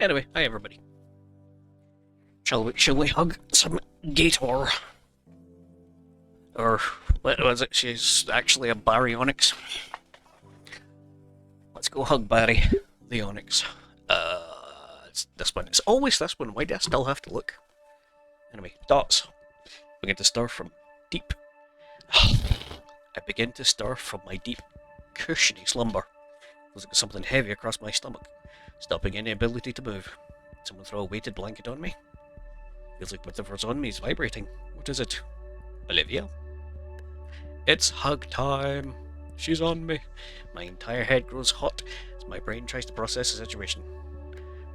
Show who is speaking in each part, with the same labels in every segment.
Speaker 1: Anyway, hi everybody. Shall we hug some Gator? Or what was it? She's actually a baryonyx. Let's go hug Barry, the onyx. It's this one. It's always this one. Why do I still have to look? Anyway, dots. Begin to stir from deep. I begin to stir from my deep, cushiony slumber. Feels like something heavy across my stomach, stopping any ability to move. Someone throw a weighted blanket on me. Feels like whatever's on me is vibrating. What is it? Olivia? It's hug time. She's on me. My entire head grows hot as my brain tries to process the situation.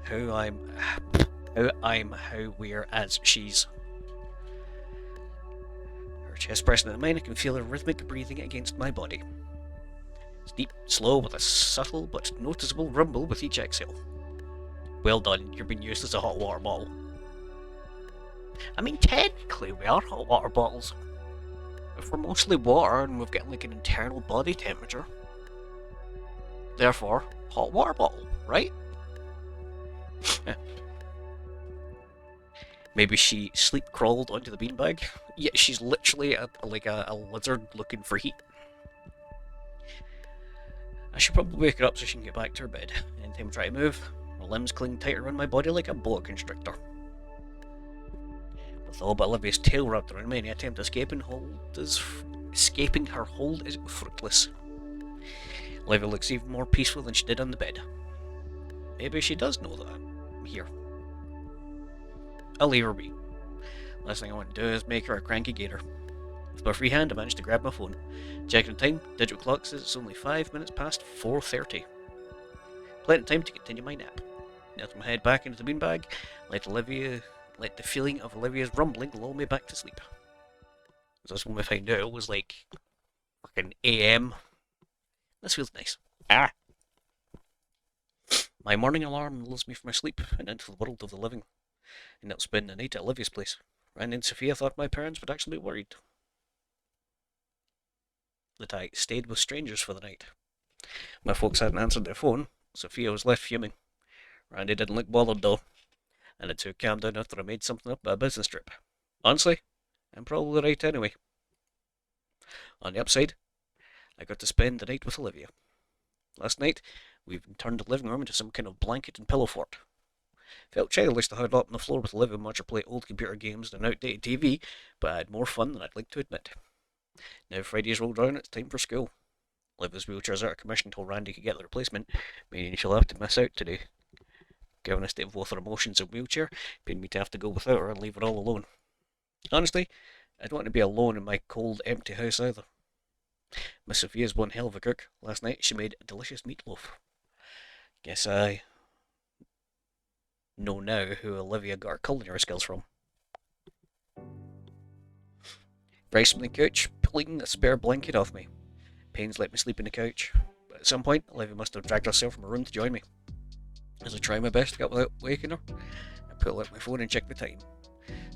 Speaker 1: How we're as she's. Her chest pressing into mine, I can feel her rhythmic breathing against my body. It's deep, slow, with a subtle but noticeable rumble with each exhale. Well done, you're being used as a hot water bottle. I mean, technically we are hot water bottles. If we're mostly water and we've got like an internal body temperature. Therefore, hot water bottle, right? Maybe she sleep crawled onto the beanbag. Yeah, she's literally like a lizard looking for heat. I should probably wake her up so she can get back to her bed. Anytime I try to move, my limbs cling tighter around my body like a boa constrictor. With all but Olivia's tail wrapped around me, any attempt to escaping her hold is fruitless. Olivia looks even more peaceful than she did on the bed. Maybe she does know that I'm here. I'll leave her be. Last thing I want to do is make her a cranky gator. With my free hand, I managed to grab my phone. Checking the time, digital clock says it's only 5 minutes past 4:30. Plenty of time to continue my nap. Knelt my head back into the beanbag, let the feeling of Olivia's rumbling lull me back to sleep. That's when we find out it was like fucking AM. This feels nice. My morning alarm lulls me from my sleep and into the world of the living. And I'll spend the night at Olivia's place. Randy and Sophia thought my parents would actually be worried that I stayed with strangers for the night. My folks hadn't answered their phone. Sophia was left fuming. Randy didn't look bothered though, and the two calmed down after I made something up by a business trip. Honestly, I'm probably right anyway. On the upside, I got to spend the night with Olivia. Last night, we turned the living room into some kind of blanket and pillow fort. Felt childish to huddle up on the floor with Olivia and watch her play old computer games and an outdated TV, but I had more fun than I'd like to admit. Now Friday's rolled around, it's time for school. Olivia's wheelchair's out of commission until Randy can get the replacement, meaning she'll have to miss out today. Given a state of both her emotions and wheelchair, pained me to have to go without her and leave her all alone. Honestly, I don't want to be alone in my cold, empty house either. Miss Sophia's one hell of a cook. Last night she made a delicious meatloaf. Guess I know now who Olivia got her culinary skills from. Bryce on the couch, pulling the spare blanket off me. Pains let me sleep in the couch, but at some point Olivia must have dragged herself from her room to join me. As I try my best to get up without waking her, I pull out my phone and check the time.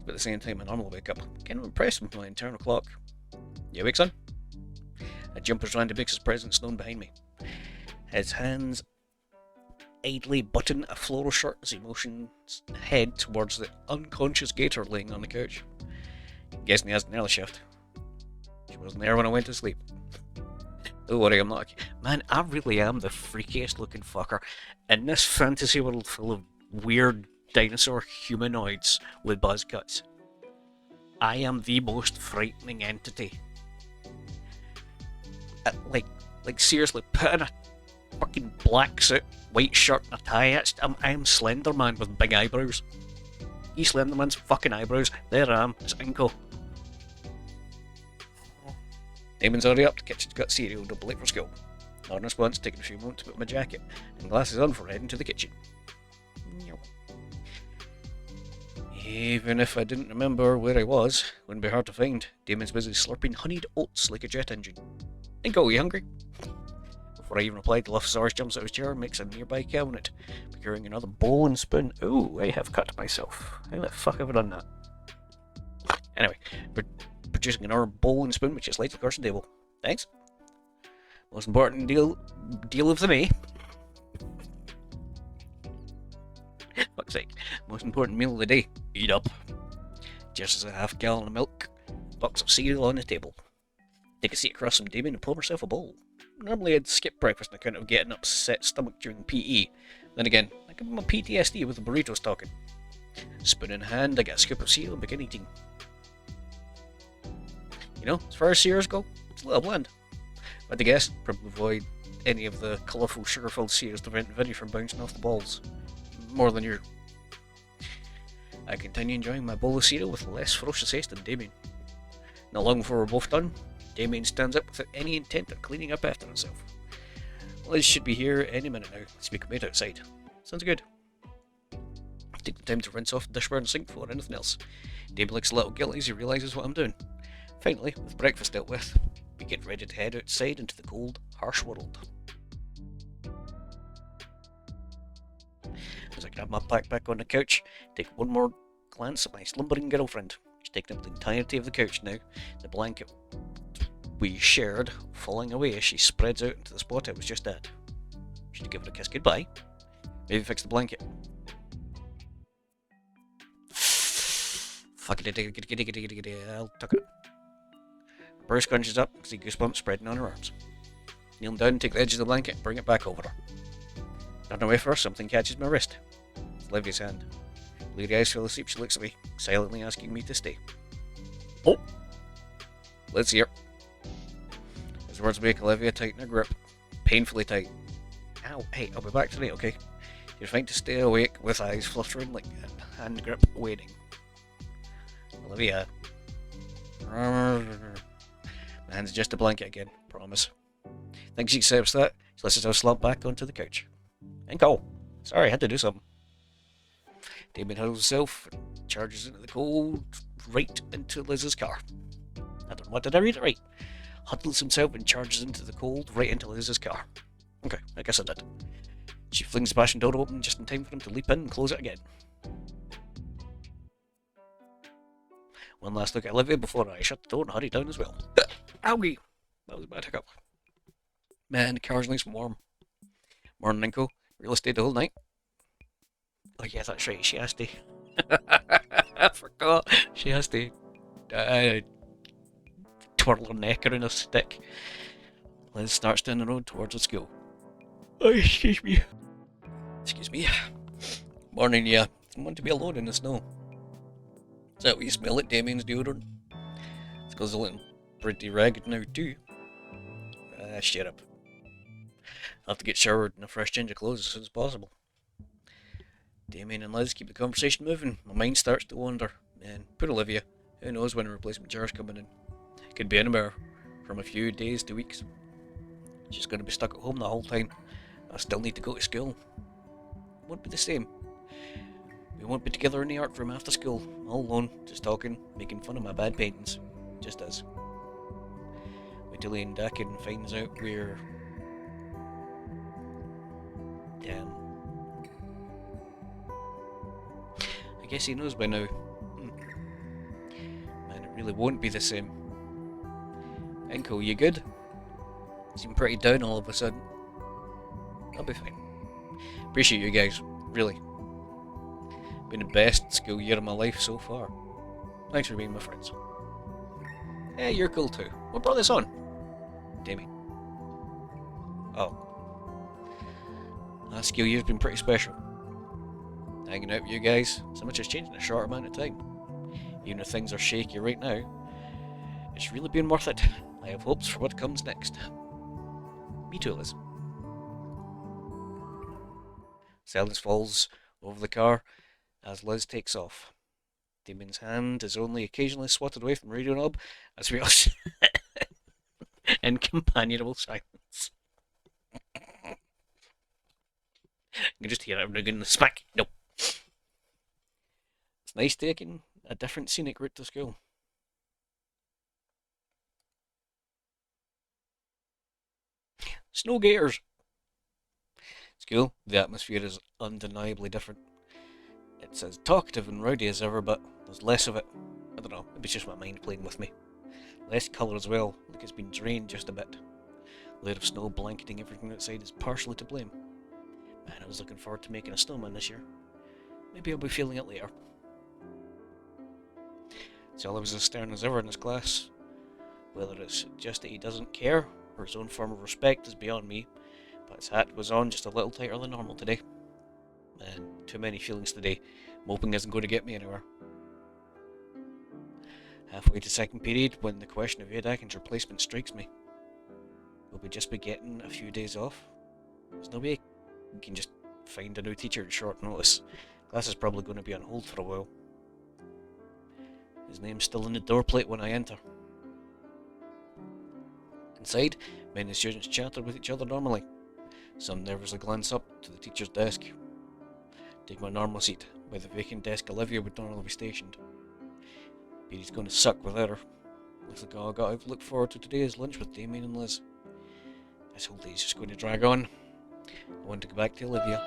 Speaker 1: But at the same time I normally wake up. Kind of impressed with my internal clock. You awake, son? I jump as Randy makes his presence known behind me. His hands idly button a floral shirt as he motions head towards the unconscious Gator laying on the couch. Guessing he has an early shift. She wasn't there when I went to sleep. Don't worry, I'm not. Man, I really am the freakiest looking fucker in this fantasy world full of weird dinosaur humanoids with buzz cuts. I am the most frightening entity. Like seriously, put in a fucking black suit, white shirt and a tie. I am Slender Man with big eyebrows. He's Slender Man's fucking eyebrows. There I am. It's Inco. Damon's already up. The kitchen's got cereal. Don't be late for school. On response, taking a few moments to put my jacket and glasses on for heading to the kitchen. Even if I didn't remember where I was, wouldn't be hard to find. Damon's busy slurping honeyed oats like a jet engine. Inco, you hungry? Before I even replied, the Lophosaurus jumps out of his chair and makes a nearby cabinet, procuring another bowl and spoon. Ooh, I have cut myself. How the fuck have I done that? Anyway, producing another bowl and spoon, which is laid across the table. Thanks. Most important deal of the day. fuck's sake. Most important meal of the day. Eat up. Just as a half-gallon of milk, a box of cereal on the table. Take a seat across from Damien and pull myself a bowl. Normally I'd skip breakfast on account of getting an upset stomach during PE. Then again, I give him a PTSD with the burritos talking. Spoon in hand, I get a scoop of cereal and begin eating. You know, as far as cereals go, it's a little bland. If I had to guess, probably avoid any of the colourful sugar-filled cereals to prevent Vinny from bouncing off the balls. More than you. I continue enjoying my bowl of cereal with less ferocious haste than Damien. Not long before we're both done, Damien stands up without any intent of cleaning up after himself. Liz should be here any minute now, so we can wait outside. Sounds good. Take the time to rinse off the dishware and sink before anything else. Damien looks a little guilty as he realises what I'm doing. Finally, with breakfast dealt with, we get ready to head outside into the cold, harsh world. As I grab my backpack on the couch, take one more glance at my slumbering girlfriend. She's taking up the entirety of the couch now, the blanket we shared falling away as she spreads out into the spot I was just at. Should I give her a kiss goodbye? Maybe fix the blanket. Fuck it, I'll tuck it up. Her scrunches up, see goosebumps spreading on her arms. Kneel down, take the edge of the blanket, and bring it back over her. Turn away first, something catches my wrist. It's Livia's hand. Bleary eyes fell asleep, she looks at me, silently asking me to stay. Oh! Liz here. His words make Olivia tighten her grip. Painfully tight. Ow, hey, I'll be back tonight, okay? You're fine to stay awake with eyes fluttering like a hand grip waiting. Olivia. My hand's just a blanket again, promise. Thinks she accepts that, she lets herself slump back onto the couch. And go. Sorry, I had to do something. Damien huddles himself and charges into the cold, right into Liz's car. I don't know, what did I read it right? Huddles himself and charges into the cold, right into Liz's car. Okay, I guess I did. She flings the passion door open just in time for him to leap in and close it again. One last look at Olivia before I shut the door and hurry down as well. Owie! That was a bad hiccup. Man, the car's nice and warm. Morning, Nico. Really stayed the whole night? Oh yeah, that's right, she has to. I forgot. She has to twirl her neck around a stick. Liz starts down the road towards the school. Oh, excuse me. Excuse me. Morning, yeah. I want to be alone in the snow. Is that what you smell like, Damien's deodorant? It's because I'm looking pretty ragged now too. Shut up. I'll have to get showered and a fresh change of clothes as soon as possible. Damien and Liz keep the conversation moving. My mind starts to wander. Man, poor Olivia. Who knows when a replacement jar's coming in. Could be anywhere from a few days to weeks. She's going to be stuck at home the whole time. I still need to go to school. It won't be the same. We won't be together in the art room after school, all alone, just talking, making fun of my bad paintings. Just us. Wait till Ian Dakin finds out we're... Damn. I guess he knows by now. Man, it really won't be the same. Uncle, you good? Seem pretty down all of a sudden. I'll be fine. Appreciate you guys, really. Been the best school year of my life so far. Thanks for being my friends. Yeah, you're cool too. What brought this on? Damien. Oh. Last school year's been pretty special. Hanging out with you guys, so much has changed in a short amount of time. Even if things are shaky right now, it's really been worth it. I have hopes for what comes next. Me too, Liz. Silence falls over the car as Liz takes off. Damien's hand is only occasionally swatted away from the radio knob as we all sit in companionable silence. I can just hear it ringing the smack. Nope. It's nice taking a different scenic route to school. Snow Gators. School, the atmosphere is undeniably different. It's as talkative and rowdy as ever, but there's less of it. I don't know, maybe it's just my mind playing with me. Less colour as well, like it's been drained just a bit. A layer of snow blanketing everything outside is partially to blame. Man, I was looking forward to making a snowman this year. Maybe I'll be feeling it later. Sally was as stern as ever in his class. Whether it's just that he doesn't care, or his own form of respect is beyond me, but his hat was on just a little tighter than normal today. Man, too many feelings today. Moping isn't going to get me anywhere. Halfway to second period, when the question of Yadakin's replacement strikes me. Will we just be getting a few days off? There's no way we can just find a new teacher at short notice. Class is probably going to be on hold for a while. His name's still in the door plate when I enter. Inside, many of the students chatter with each other normally. Some nervously glance up to the teacher's desk. Take my normal seat, by the vacant desk Olivia would normally be stationed. Period's going to suck without her. Looks like all I got to look forward to today is lunch with Damien and Liz. This whole day's just going to drag on. I want to go back to Olivia.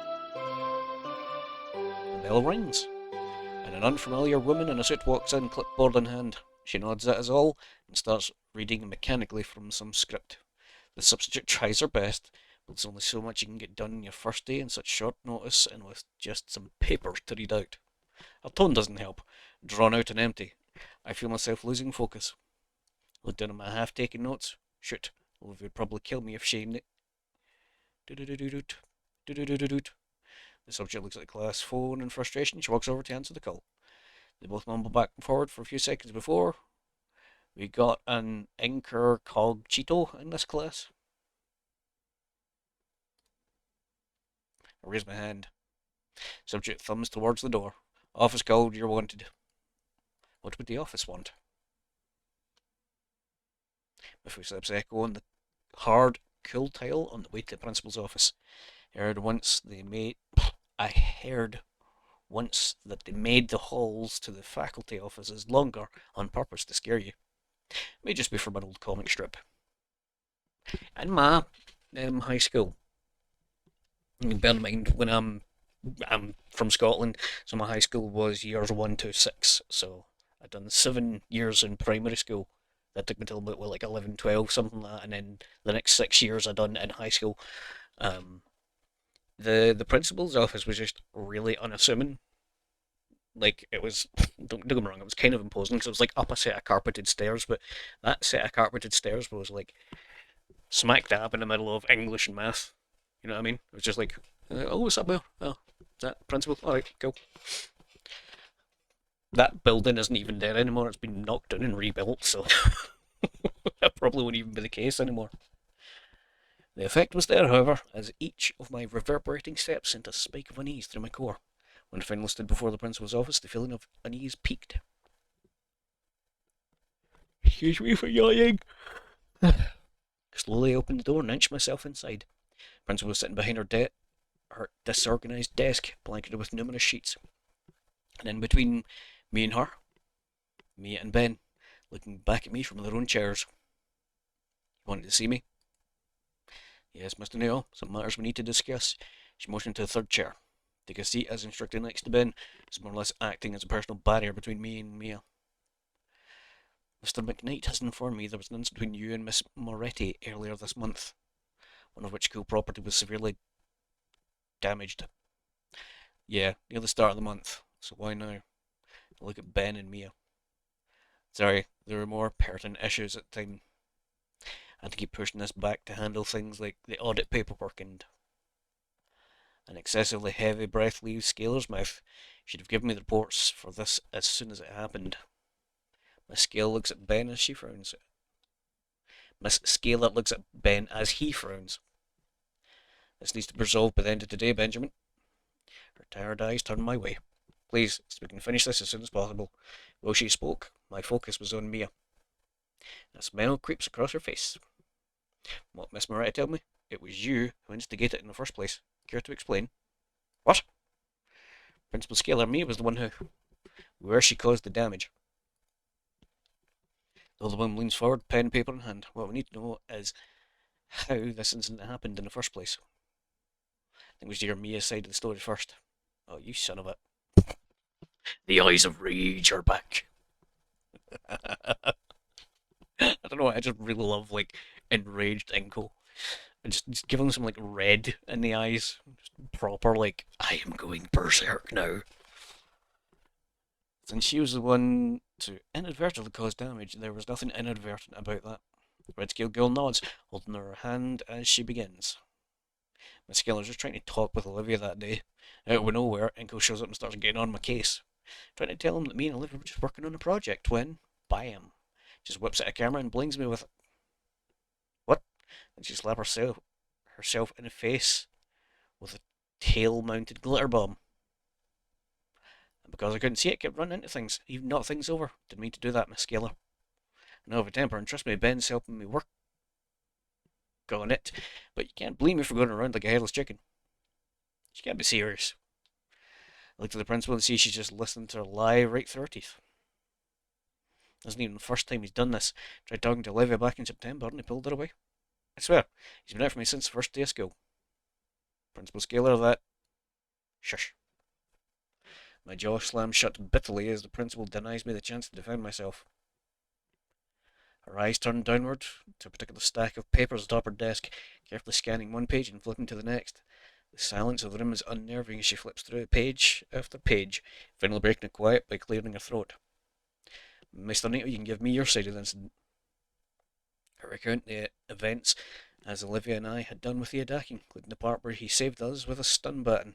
Speaker 1: The bell rings, and an unfamiliar woman in a suit walks in, clipboard in hand. She nods at us all and starts reading mechanically from some script. The substitute tries her best, but there's only so much you can get done in your first day in such short notice and with just some papers to read out. Her tone doesn't help, drawn out and empty. I feel myself losing focus. Look down at my half-taken notes. Shoot, Olivia would probably kill me if she... The subject looks at the class phone in frustration. She walks over to answer the call. They both mumble back and forward for a few seconds before. We got an Inker Cog Cheeto in this class. I raise my hand. Subject thumbs towards the door. Office called, you're wanted. What would the office want? My footsteps echo on the hard, cool tile on the way to the principal's office. I heard once that they made the halls to the faculty offices longer on purpose to scare you. It may just be from an old comic strip. In my high school, bear in mind when I'm from Scotland, so my high school was years 1 to 6, so I'd done 7 years in primary school. That took me till about 11, 12, something like that, and then the next 6 years I done in high school. The principal's office was just really unassuming. Like, it was, don't get me wrong, it was kind of imposing because it was like up a set of carpeted stairs, but that set of carpeted stairs was like smack dab in the middle of English and math. You know what I mean? It was just like, oh, what's up, Bill? Oh, is that principal? Alright, cool. That building isn't even there anymore, it's been knocked down and rebuilt, so that probably wouldn't even be the case anymore. The effect was there, however, as each of my reverberating steps sent a spike of unease through my core. When I finally stood before the principal's office, the feeling of unease peaked. Excuse me for yawning. I slowly opened the door and inched myself inside. The principal was sitting behind her disorganised desk, blanketed with numerous sheets. And in between me and her, Mia and Ben, looking back at me from their own chairs. You wanted to see me? Yes, Mr. Neal, some matters we need to discuss. She motioned to the third chair. Take a seat as instructed next to Ben. It's more or less acting as a personal barrier between me and Mia. Mr. McKnight has informed me there was an incident between you and Miss Moretti earlier this month, one of which school property was severely damaged. Yeah, near the start of the month, so why now? Look at Ben and Mia. Sorry, there were more pertinent issues at the time. I had to keep pushing this back to handle things like the audit paperwork and an excessively heavy breath leaves Scaler's mouth. She'd have given me the reports for this as soon as it happened. Miss Scaler looks at Ben as she frowns. Miss Scaler looks at Ben as he frowns. This needs to be resolved by the end of today, Benjamin. Her tired eyes turned my way. Please, so we can finish this as soon as possible. While she spoke, my focus was on Mia. A smile creeps across her face. What Miss Moretti told me? It was you who instigated it in the first place. Care to explain? What? Principal Scaler, Mia was the one where she caused the damage. The older woman leans forward, pen, paper in hand. What we need to know is how this incident happened in the first place. I think we should hear Mia's side of the story first. Oh, you son of a... The eyes of rage are back. I don't know, I just really love, enraged Inko. And just give him some, red in the eyes. Just proper, I am going berserk now. Since she was the one to inadvertently cause damage, there was nothing inadvertent about that. Red Scale Girl nods, holding her hand as she begins. Miss Skeller's just trying to talk with Olivia that day. Out of nowhere, Inko shows up and starts getting on my case. Trying to tell him that me and Olivia were just working on a project when, bam, just whips out a camera and blinks me with it. What? And she slaps herself in the face with a tail-mounted glitter bomb. And because I couldn't see it, kept running into things, even knocked things over. Didn't mean to do that, Miss Scaler. I know of a temper, and trust me, Ben's helping me work on it, but you can't blame me for going around like a headless chicken. She can't be serious. I looked at the principal and see she's just listening to her lie right through her teeth. This isn't even the first time he's done this. Tried talking to Olivia back in September and he pulled her away. I swear, he's been out for me since the first day of school. Principal Scaler, that. Shush. My jaw slams shut bitterly as the principal denies me the chance to defend myself. Her eyes turn downward to a particular stack of papers atop her desk, carefully scanning one page and flipping to the next. The silence of the room is unnerving as she flips through page after page, finally breaking the quiet by clearing her throat. Mr. Nito, you can give me your side of the incident. I recount the events as Olivia and I had done with the attacking, including the part where he saved us with a stun button.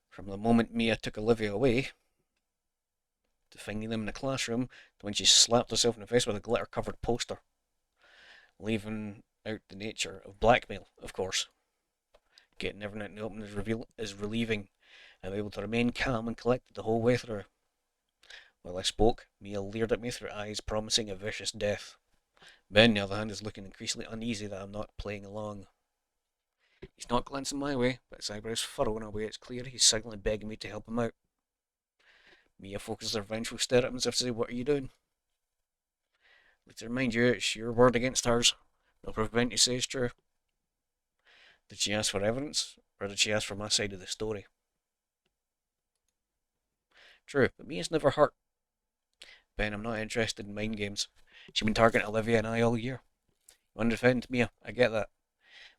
Speaker 1: From the moment Mia took Olivia away, to finding them in the classroom, to when she slapped herself in the face with a glitter-covered poster. Leaving out the nature of blackmail, of course. Getting everything out in the open is relieving. I'm able to remain calm and collected the whole way through. While I spoke, Mia leered at me through eyes promising a vicious death. Ben, on the other hand, is looking increasingly uneasy that I'm not playing along. He's not glancing my way, but his eyebrows furrow in a way it's clear he's silently begging me to help him out. Mia focuses her vengeful stare at him as if to say, "What are you doing?" Let's remind you, it's your word against hers. No prevent you say it's true. Did she ask for evidence, or did she ask for my side of the story? True, but Mia's never hurt. Ben, I'm not interested in mind games. She's been targeting Olivia and I all year. You want to defend Mia? I get that.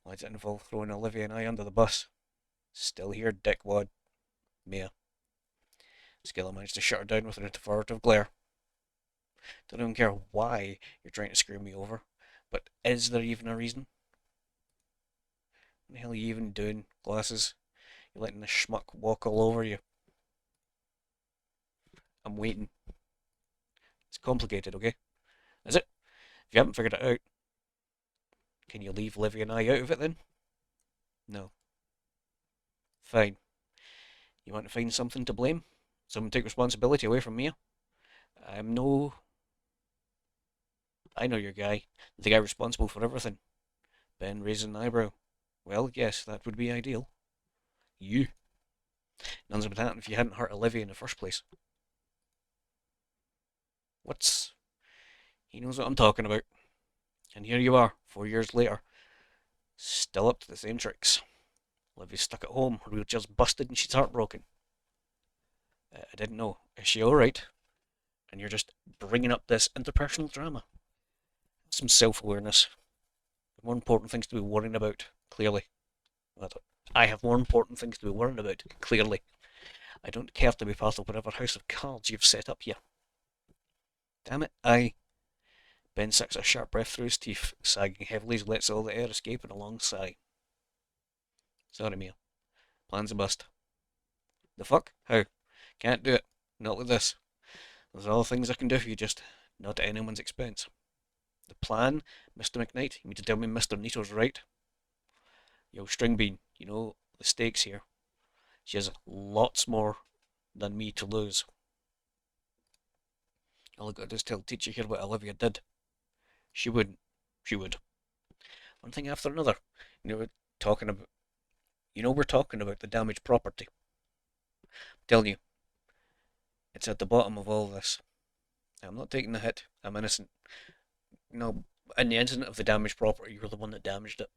Speaker 1: Why does it involve throwing Olivia and I under the bus? Still here, dickwad. Mia. Skilla managed to shut her down with an interrogative glare. Don't even care why you're trying to screw me over, but is there even a reason? What the hell are you even doing, Glasses? You're letting the schmuck walk all over you. I'm waiting. It's complicated, okay? Is it? If you haven't figured it out, can you leave Livy and I out of it then? No. Fine. You want to find something to blame? Someone take responsibility away from me? I'm no... I know your guy. The guy responsible for everything. Ben raised an eyebrow. Well, yes, that would be ideal. You. Nothing would happen if you hadn't hurt Olivia in the first place. What's... He knows what I'm talking about. And here you are, 4 years later. Still up to the same tricks. Olivia's stuck at home, her wheelchair's busted and she's heartbroken. I didn't know. Is she alright? And you're just bringing up this interpersonal drama. Some self-awareness. More important things to be worrying about, clearly. I have more important things to be worrying about, clearly. I don't care to be part of whatever house of cards you've set up here. Damn it, Ben sucks a sharp breath through his teeth, sagging heavily as he lets all the air escape in a long sigh. Sorry, Mia. Plan's a bust. The fuck? How? Can't do it. Not with this. There's other things I can do for you, just not at anyone's expense. The plan, Mr. McKnight? You mean to tell me Mr. Nito's right? Yo, Stringbean, you know the stakes here. She has lots more than me to lose. All I gotta do is tell the teacher here what Olivia did. She wouldn't. She would. One thing after another. We're talking about the damaged property. I'm telling you, it's at the bottom of all this. I'm not taking the hit. I'm innocent. No, in the incident of the damaged property, you're the one that damaged it.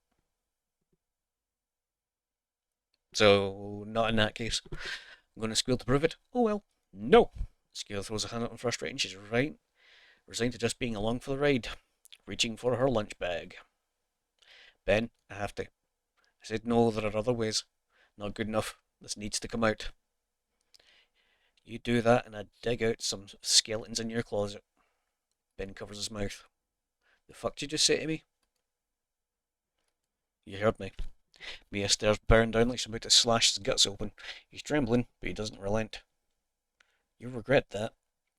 Speaker 1: So, not in that case. I'm going to squeal to prove it. Oh well. No! Squeal throws a hand up in frustration. She's resigned to just being along for the ride. Reaching for her lunch bag. Ben, I have to. I said no, there are other ways. Not good enough. This needs to come out. You do that and I dig out some skeletons in your closet. Ben covers his mouth. The fuck did you just say to me? You heard me. Mia stares Baron down like she's about to slash his guts open. He's trembling, but he doesn't relent. You regret that.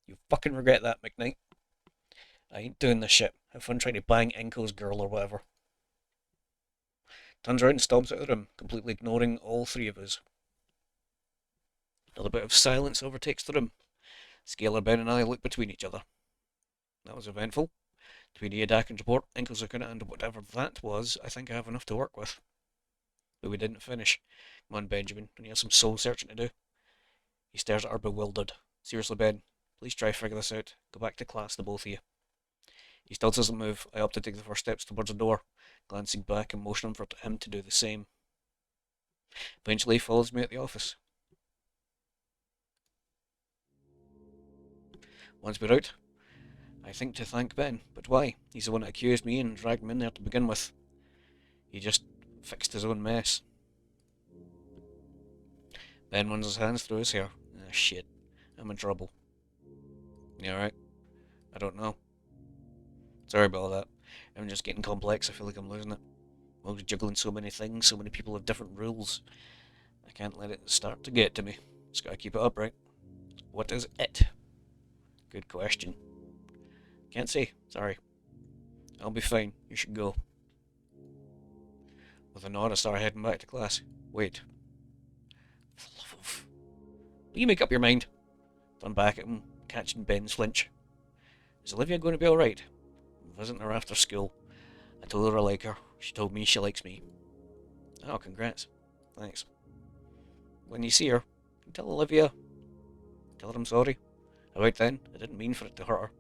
Speaker 1: You fucking regret that, McKnight. I ain't doing this shit. Have fun trying to bang Inko's girl or whatever. Turns around and stomps out of the room, completely ignoring all three of us. Another bit of silence overtakes the room. Scalar, Ben, and I look between each other. That was eventful. Between Iadak and report, Inko's account, and whatever that was, I think I have enough to work with. But we didn't finish. Come on, Benjamin, and you have some soul searching to do. He stares at her bewildered. Seriously, Ben, please try to figure this out. Go back to class, the both of you. He still doesn't move. I opt to take the first steps towards the door, glancing back and motioning for him to do the same. Eventually, he follows me at the office. Once we're out, I think to thank Ben, but why? He's the one that accused me and dragged me in there to begin with. He just fixed his own mess. Ben runs his hands through his hair. Ah, shit. I'm in trouble. You alright? I don't know. Sorry about all that. I'm just getting complex. I feel like I'm losing it. I was juggling so many things, so many people have different rules. I can't let it start to get to me. Just gotta keep it up, right? What is it? Good question. Can't say. Sorry. I'll be fine. You should go. With a nod, I start heading back to class. Wait. For the love of... Will you make up your mind? Turn back at him, catching Ben's flinch. Is Olivia going to be alright? I'm visiting her after school. I told her I like her. She told me she likes me. Oh, congrats. Thanks. When you see her, tell Olivia. Tell her I'm sorry. Alright then, I didn't mean for it to hurt her.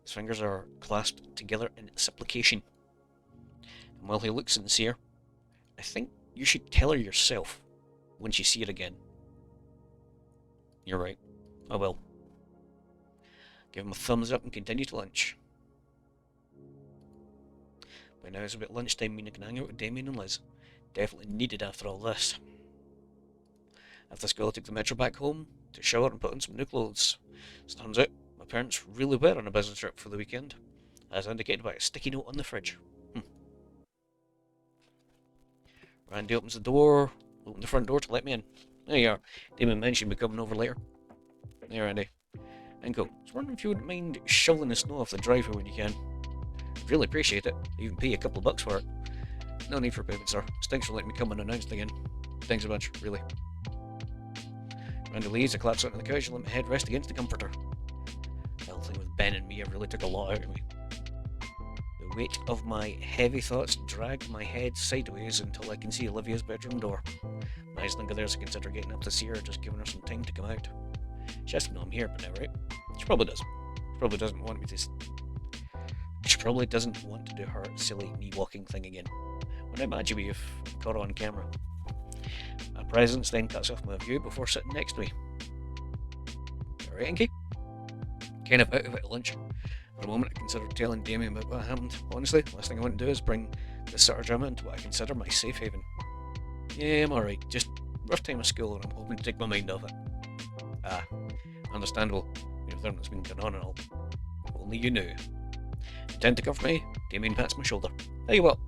Speaker 1: His fingers are clasped together in supplication. And while he looks sincere, I think you should tell her yourself when you see her again. You're right. I will. Give him a thumbs up and continue to lunch. By now it's about lunchtime, meaning I can hang out with Damien and Liz. Definitely needed after all this. After school I took the metro back home to shower and put on some new clothes. As it turns out, my parents really were on a business trip for the weekend, as indicated by a sticky note on the fridge. Randy opens the front door to let me in. There you are. Damon mentioned me coming over later. Hey Randy. Inko, I was wondering if you wouldn't mind shoveling the snow off the driveway when you can. Really appreciate it. I even pay you a couple of bucks for it. No need for payment, sir. Thanks for letting me come unannounced again. Thanks a bunch, really. Randy leaves, I collapse onto the couch and let my head rest against the comforter. The whole thing with Ben and Mia really took a lot out of me. The weight of my heavy thoughts dragged my head sideways until I can see Olivia's bedroom door. My eyes linger there as I consider getting up to see her, just giving her some time to come out. She has to know I'm here by now, right? She probably does. She probably doesn't want me to... She probably doesn't want to do her silly me-walking thing again. Wouldn't imagine me if I caught her on camera. My presence then cuts off my view before sitting next to me. Alright, Inky? Kind of out of it at lunch. For a moment I considered telling Damien about what happened. Honestly, the last thing I want to do is bring this sort of drama into what I consider my safe haven. Yeah, I'm alright. Just rough time of school and I'm hoping to take my mind off it. Ah, understandable. If everything's been going on and all. If only you knew. Intend to cover me, Damien pats my shoulder. Tell you what,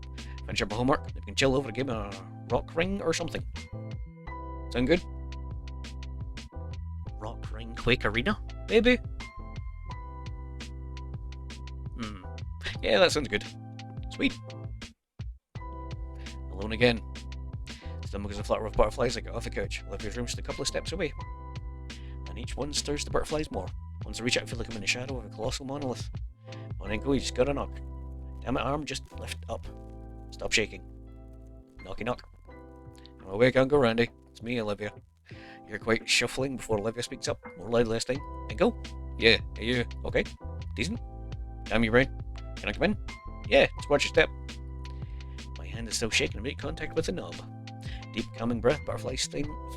Speaker 1: finish up my homework, we can chill over a game of Rock Ring or something. Sound good? Rock Ring Quake Arena? Maybe? Yeah, that sounds good. Sweet. Alone again. Stomach is a flutter of butterflies. I get off the couch. Olivia's room's just a couple of steps away. And each one stirs the butterflies more. Once I reach out, I feel like I'm in the shadow of a colossal monolith. On Inko, you just gotta knock. Damn it, arm, just lift up. Stop shaking. Knocky knock. I'm awake, Uncle Randy. It's me, Olivia. You're quite shuffling before Olivia speaks up. More loud last time. Inko? Yeah, are you okay? Decent? Damn your brain. Can I come in? Yeah, just watch your step. My hand is still shaking to make contact with the knob. Deep, calming breath, butterflies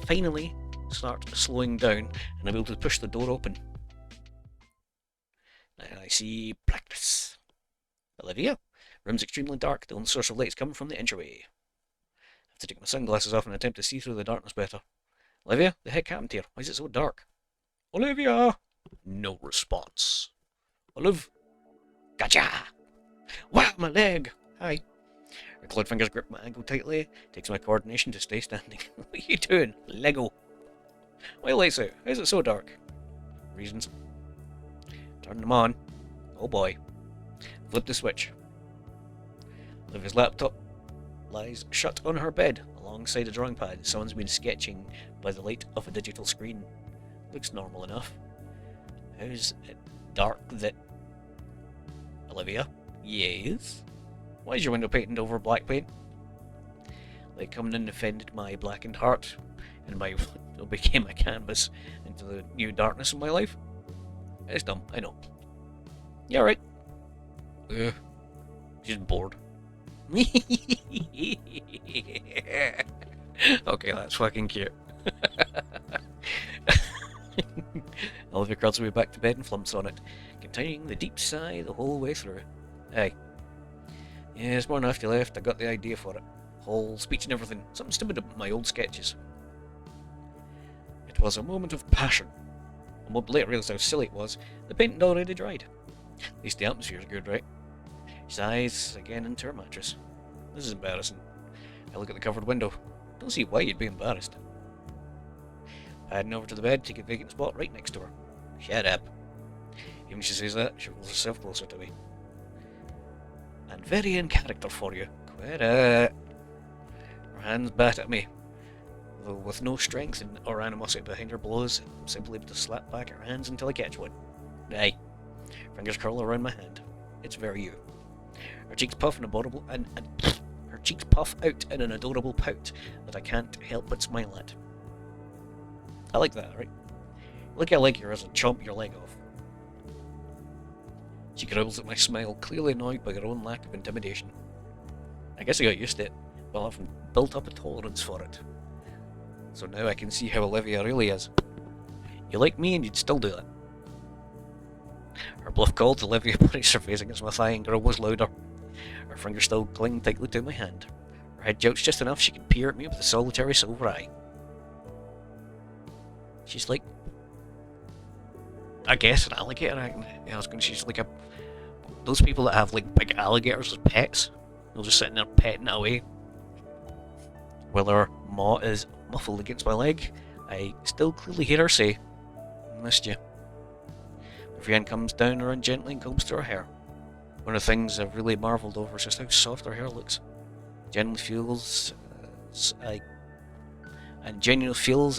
Speaker 1: finally start slowing down, and I'm able to push the door open. And I see blackness. Olivia? Room's extremely dark. The only source of light is coming from the entryway. I have to take my sunglasses off and attempt to see through the darkness better. Olivia, the heck happened here? Why is it so dark? Olivia! No response. Olive. Gotcha! Wow, my leg! Hi. Her clawed fingers grip my ankle tightly. Takes my coordination to stay standing. What are you doing? Lego. Why lights out? Why is it so dark? Reasons. Turn them on. Oh boy. Flip the switch. Olivia's laptop lies shut on her bed alongside a drawing pad. Someone's been sketching by the light of a digital screen. Looks normal enough. How's it dark that... Olivia? Yes? Why is your window painted over black paint? Like coming in offended my blackened heart, and my window became a canvas into the new darkness of my life? It's dumb, I know. Yeah, right. She's bored. Okay, that's fucking cute. Olivia curls her way back to bed and flumps on it, continuing the deep sigh the whole way through. Aye. Yeah, it's more than after you left, I got the idea for it. Whole speech and everything. Something stupid about my old sketches. It was a moment of passion. A moment later I realised how silly it was. The paint had already dried. At least the atmosphere's good, right? She sighs again into her mattress. This is embarrassing. I look at the covered window. Don't see why you'd be embarrassed. Heading over to the bed, take a vacant spot right next to her. Shut up. Even she says that, she pulls herself closer to me. And very in character for you. Quit it. Her hands bat at me, though with no strength or animosity behind her blows. I'm simply able to slap back her hands until I catch one. Aye. Fingers curl around my hand. It's very you. Her cheeks puff her cheeks puff out in an adorable pout that I can't help but smile at. I like that, right? Look how like her as I chomp your leg off. She growls at my smile, clearly annoyed by her own lack of intimidation. I guess I got used to it, but I've built up a tolerance for it. So now I can see how Olivia really is. You like me and you'd still do that. Her bluff called, Olivia pushed her face against my thigh and growls louder. Her fingers still cling tightly to my hand. Her head jolts just enough she can peer at me with a solitary silver eye. She's like, I guess, an alligator. I was going to say she's like those people that have like big alligators as pets. They'll just sit in there petting it away. While her maw is muffled against my leg, I still clearly hear her say, "Missed you." Her hand comes down around gently and combs through her hair. One of the things I've really marvelled over is just how soft her hair looks. Genuinely feels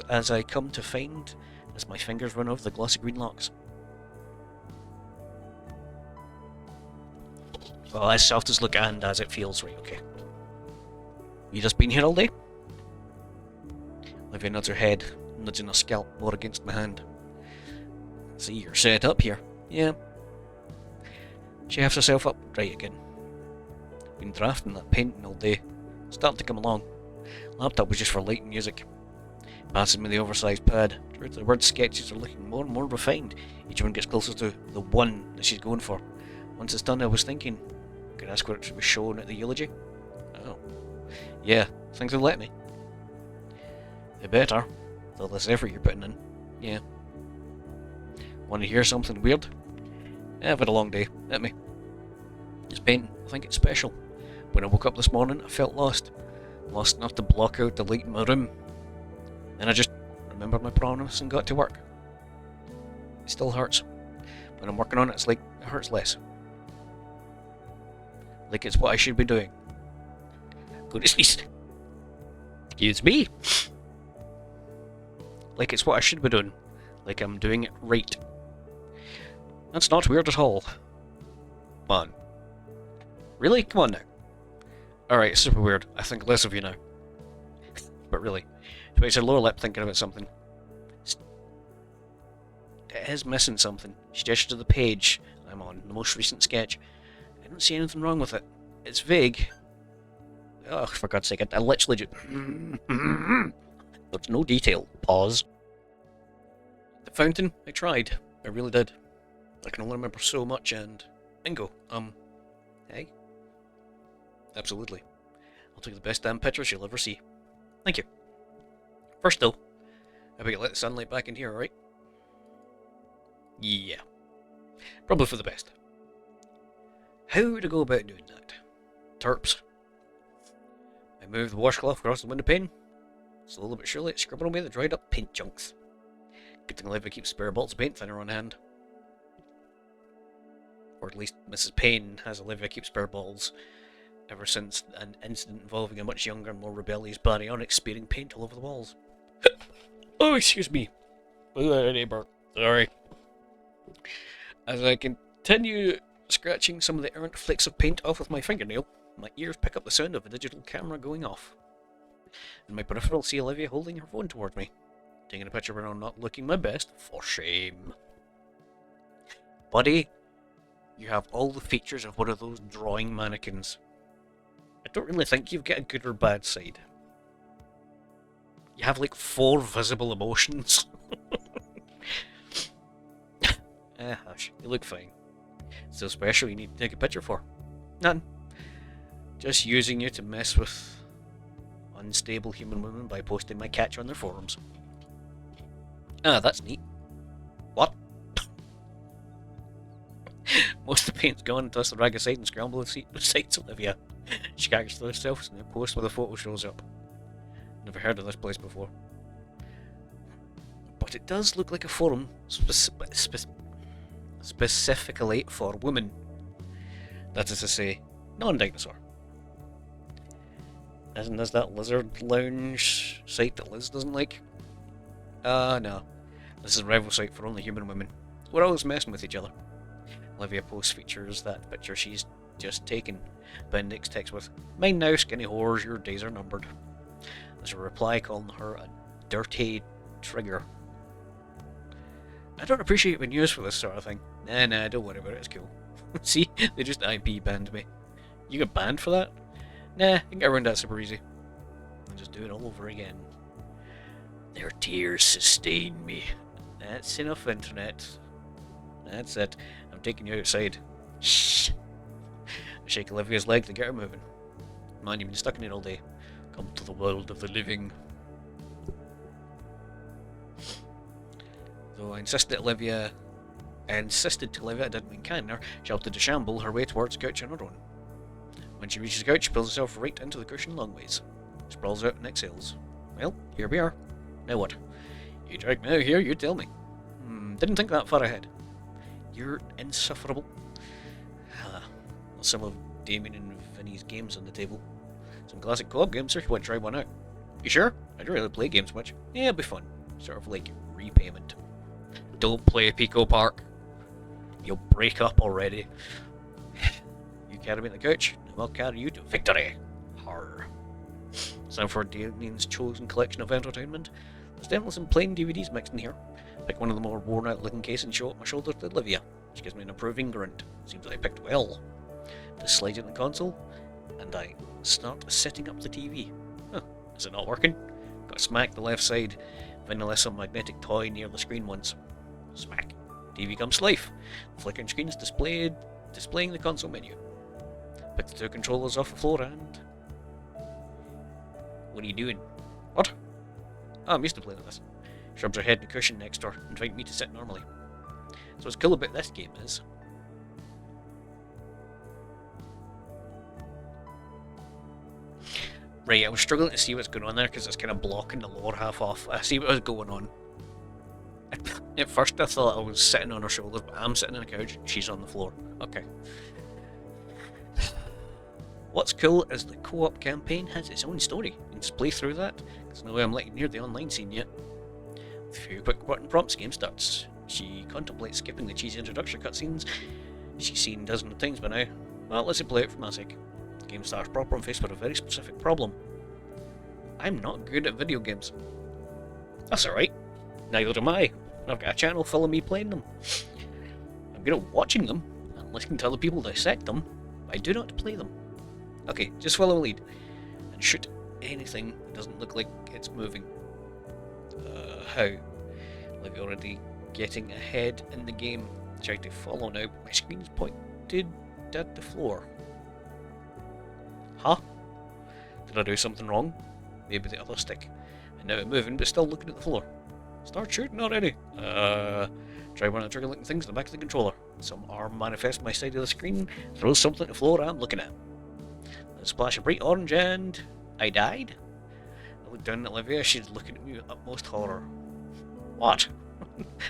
Speaker 1: as I come to find as my fingers run over the glossy green locks. Well, as soft as look and as it feels, right, okay. You just been here all day? Olivia nods her head, nudging her scalp more against my hand. See, you're set up here. Yeah. She hefts herself up right again. Been drafting that painting all day. Starting to come along. Laptop was just for light and music. Passes me the oversized pad. The word sketches are looking more and more refined. Each one gets closer to the one that she's going for. Once it's done, I was thinking, could I ask what it should be shown at the eulogy? Oh. Yeah, things will let me. They better. With all this effort you're putting in. Yeah. Want to hear something weird? I've had a long day. Let me. This painting, I think it's special. When I woke up this morning, I felt lost. Lost enough to block out the light in my room. Then I just remembered my promise and got to work. It still hurts. When I'm working on it, it's like it hurts less. Like it's what I should be doing. Go to sleep. Excuse me. Like it's what I should be doing. Like I'm doing it right. That's not weird at all. Come on. Really? Come on now. Alright, super weird. I think less of you now. But really. She bites her lower lip thinking about something. It is missing something. She gestures to the page I'm on, the most recent sketch. I don't see anything wrong with it. It's vague. Oh, for God's sake, I literally just... There's no detail. Pause. The fountain, I tried. I really did. I can only remember so much and... Bingo. Hey? Absolutely. I'll take the best damn pictures you'll ever see. Thank you. First though, I better let the sunlight back in here, alright? Yeah, probably for the best. How to go about doing that? Terps. I move the washcloth across the window pane. Slowly but surely, scribbling away the dried up paint chunks. Good thing Olivia keeps spare bottles of paint thinner on hand. Or at least Mrs. Payne has Olivia keep spare bottles ever since an incident involving a much younger and more rebellious baryonyx spearing paint all over the walls. Oh, excuse me. Neighbour. Sorry. As I continue scratching some of the errant flakes of paint off with my fingernail, my ears pick up the sound of a digital camera going off. In my peripheral, see Olivia holding her phone towards me, taking a picture when I'm not looking my best. For shame. Buddy, you have all the features of one of those drawing mannequins. I don't really think you've got a good or bad side. You have like 4 visible emotions. Hush, you look fine. So special you need to take a picture for? None. Just using you to mess with unstable human women by posting my catch on their forums. Ah, that's neat. What? Most of the paint's gone, toss the rag aside and scramble the sights, Olivia. She gags to herself and the post where the photo shows up. Never heard of this place before. But it does look like a forum specifically for women. That is to say, non-dinosaur. Isn't this that lizard lounge site that Liz doesn't like? No. This is a rival site for only human women. We're always messing with each other. Olivia posts features that picture she's just taken. Bendix texts with, "Mine now, skinny whores, your days are numbered." There's a reply calling her a dirty trigger. I don't appreciate being used for this sort of thing. Nah, don't worry about it, it's cool. See, they just IP banned me. You got banned for that? Nah, I can get around that super easy. I'll just do it all over again. Their tears sustain me. That's enough, internet. That's it. I'm taking you outside. Shh. I shake Olivia's leg to get her moving. Man, you've been stuck in it all day. Come to the world of the living. Though I insisted to Olivia I didn't mean can her, she opted to shamble her way towards the couch on her own. When she reaches the couch, she pulls herself right into the cushion long ways. Sprawls out and exhales. Well, here we are. Now what? You drag me out here, you tell me. Didn't think that far ahead. You're insufferable. Some of Damien and Vinny's games on the table. Some classic co-op games, sir. You want to try one out? You sure? I don't really play games much. Yeah, it'll be fun. Sort of like repayment. Don't play Pico Park. You'll break up already. You carry me on the couch, and I'll carry you to victory. Harr. Time for Damien's chosen collection of entertainment. There's definitely some plain DVDs mixed in here. Pick one of the more worn out looking case and show it my shoulder to Olivia. She gives me an approving grunt. Seems I picked well. I slide in the console, and I start setting up the TV. Huh, is it not working? Got to smack the left side, vanilla some magnetic toy near the screen once. Smack. TV comes to life. The flickering screen is displaying the console menu. Pick the 2 controllers off the floor and... What are you doing? What? Oh, I'm used to playing with this. Shoves her head in the cushion next to her, inviting me to sit normally. So what's cool about this game is... Right, I was struggling to see what's going on there because it's kind of blocking the lower half off. I see what was going on. At first I thought I was sitting on her shoulders, but I'm sitting on the couch, she's on the floor. Okay. What's cool is the co-op campaign has its own story. You can just play through that. There's no way I'm letting near the online scene yet. With a few quick button prompts, game starts. She contemplates skipping the cheesy introduction cutscenes she's seen dozens of times by now. Well, let's play it for my sake. The game starts proper and faced with a very specific problem. I'm not good at video games. That's alright. Neither am I. I've got a channel full of me playing them. I'm good at watching them and listening to other people dissect them, but I do not play them. Okay, just follow a lead and shoot anything that doesn't look like it's moving. How? Like already getting ahead in the game. Trying to follow now, but my screen's pointed at the floor. Huh? Did I do something wrong? Maybe the other stick. And now I'm moving, but still looking at the floor. Start shooting already. Try one of the trigger-looking things in the back of the controller. Some arm manifests on my side of the screen, throws something to the floor I'm looking at. A splash of bright orange and... I died? I looked down at Olivia, she's looking at me with utmost horror. What?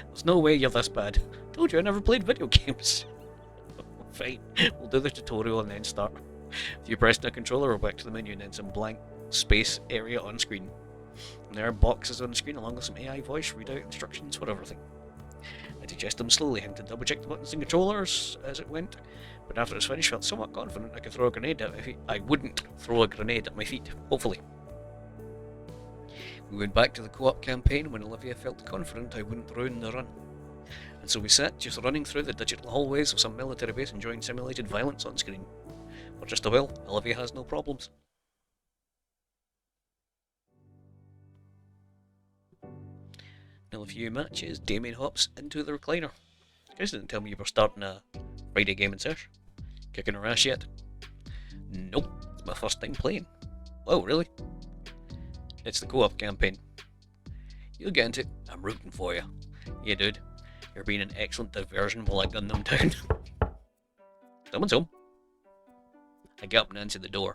Speaker 1: There's no way you're this bad. Told you I never played video games. Fine, we'll do the tutorial and then start. If you press the controller, we're back to the menu and then some blank space area on screen. And there are boxes on the screen along with some AI voice, read out instructions for everything. I digest them slowly, having to double check the buttons and controllers as it went, but after it was finished, felt somewhat confident I could throw a grenade at my feet. I wouldn't throw a grenade at my feet, hopefully. We went back to the co-op campaign when Olivia felt confident I wouldn't ruin the run. And so we sat just running through the digital hallways of some military base enjoying simulated violence on screen. For just a while, Olivia has no problems. Now a few matches, Damien hops into the recliner. You guys didn't tell me you were starting a Friday game in search. Kicking her ass yet? Nope, it's my first time playing. Oh, really? It's the co-op campaign. You'll get into it. I'm rooting for you. Yeah, dude. You're being an excellent diversion while I gun them down. Someone's home. I get up and answer the door.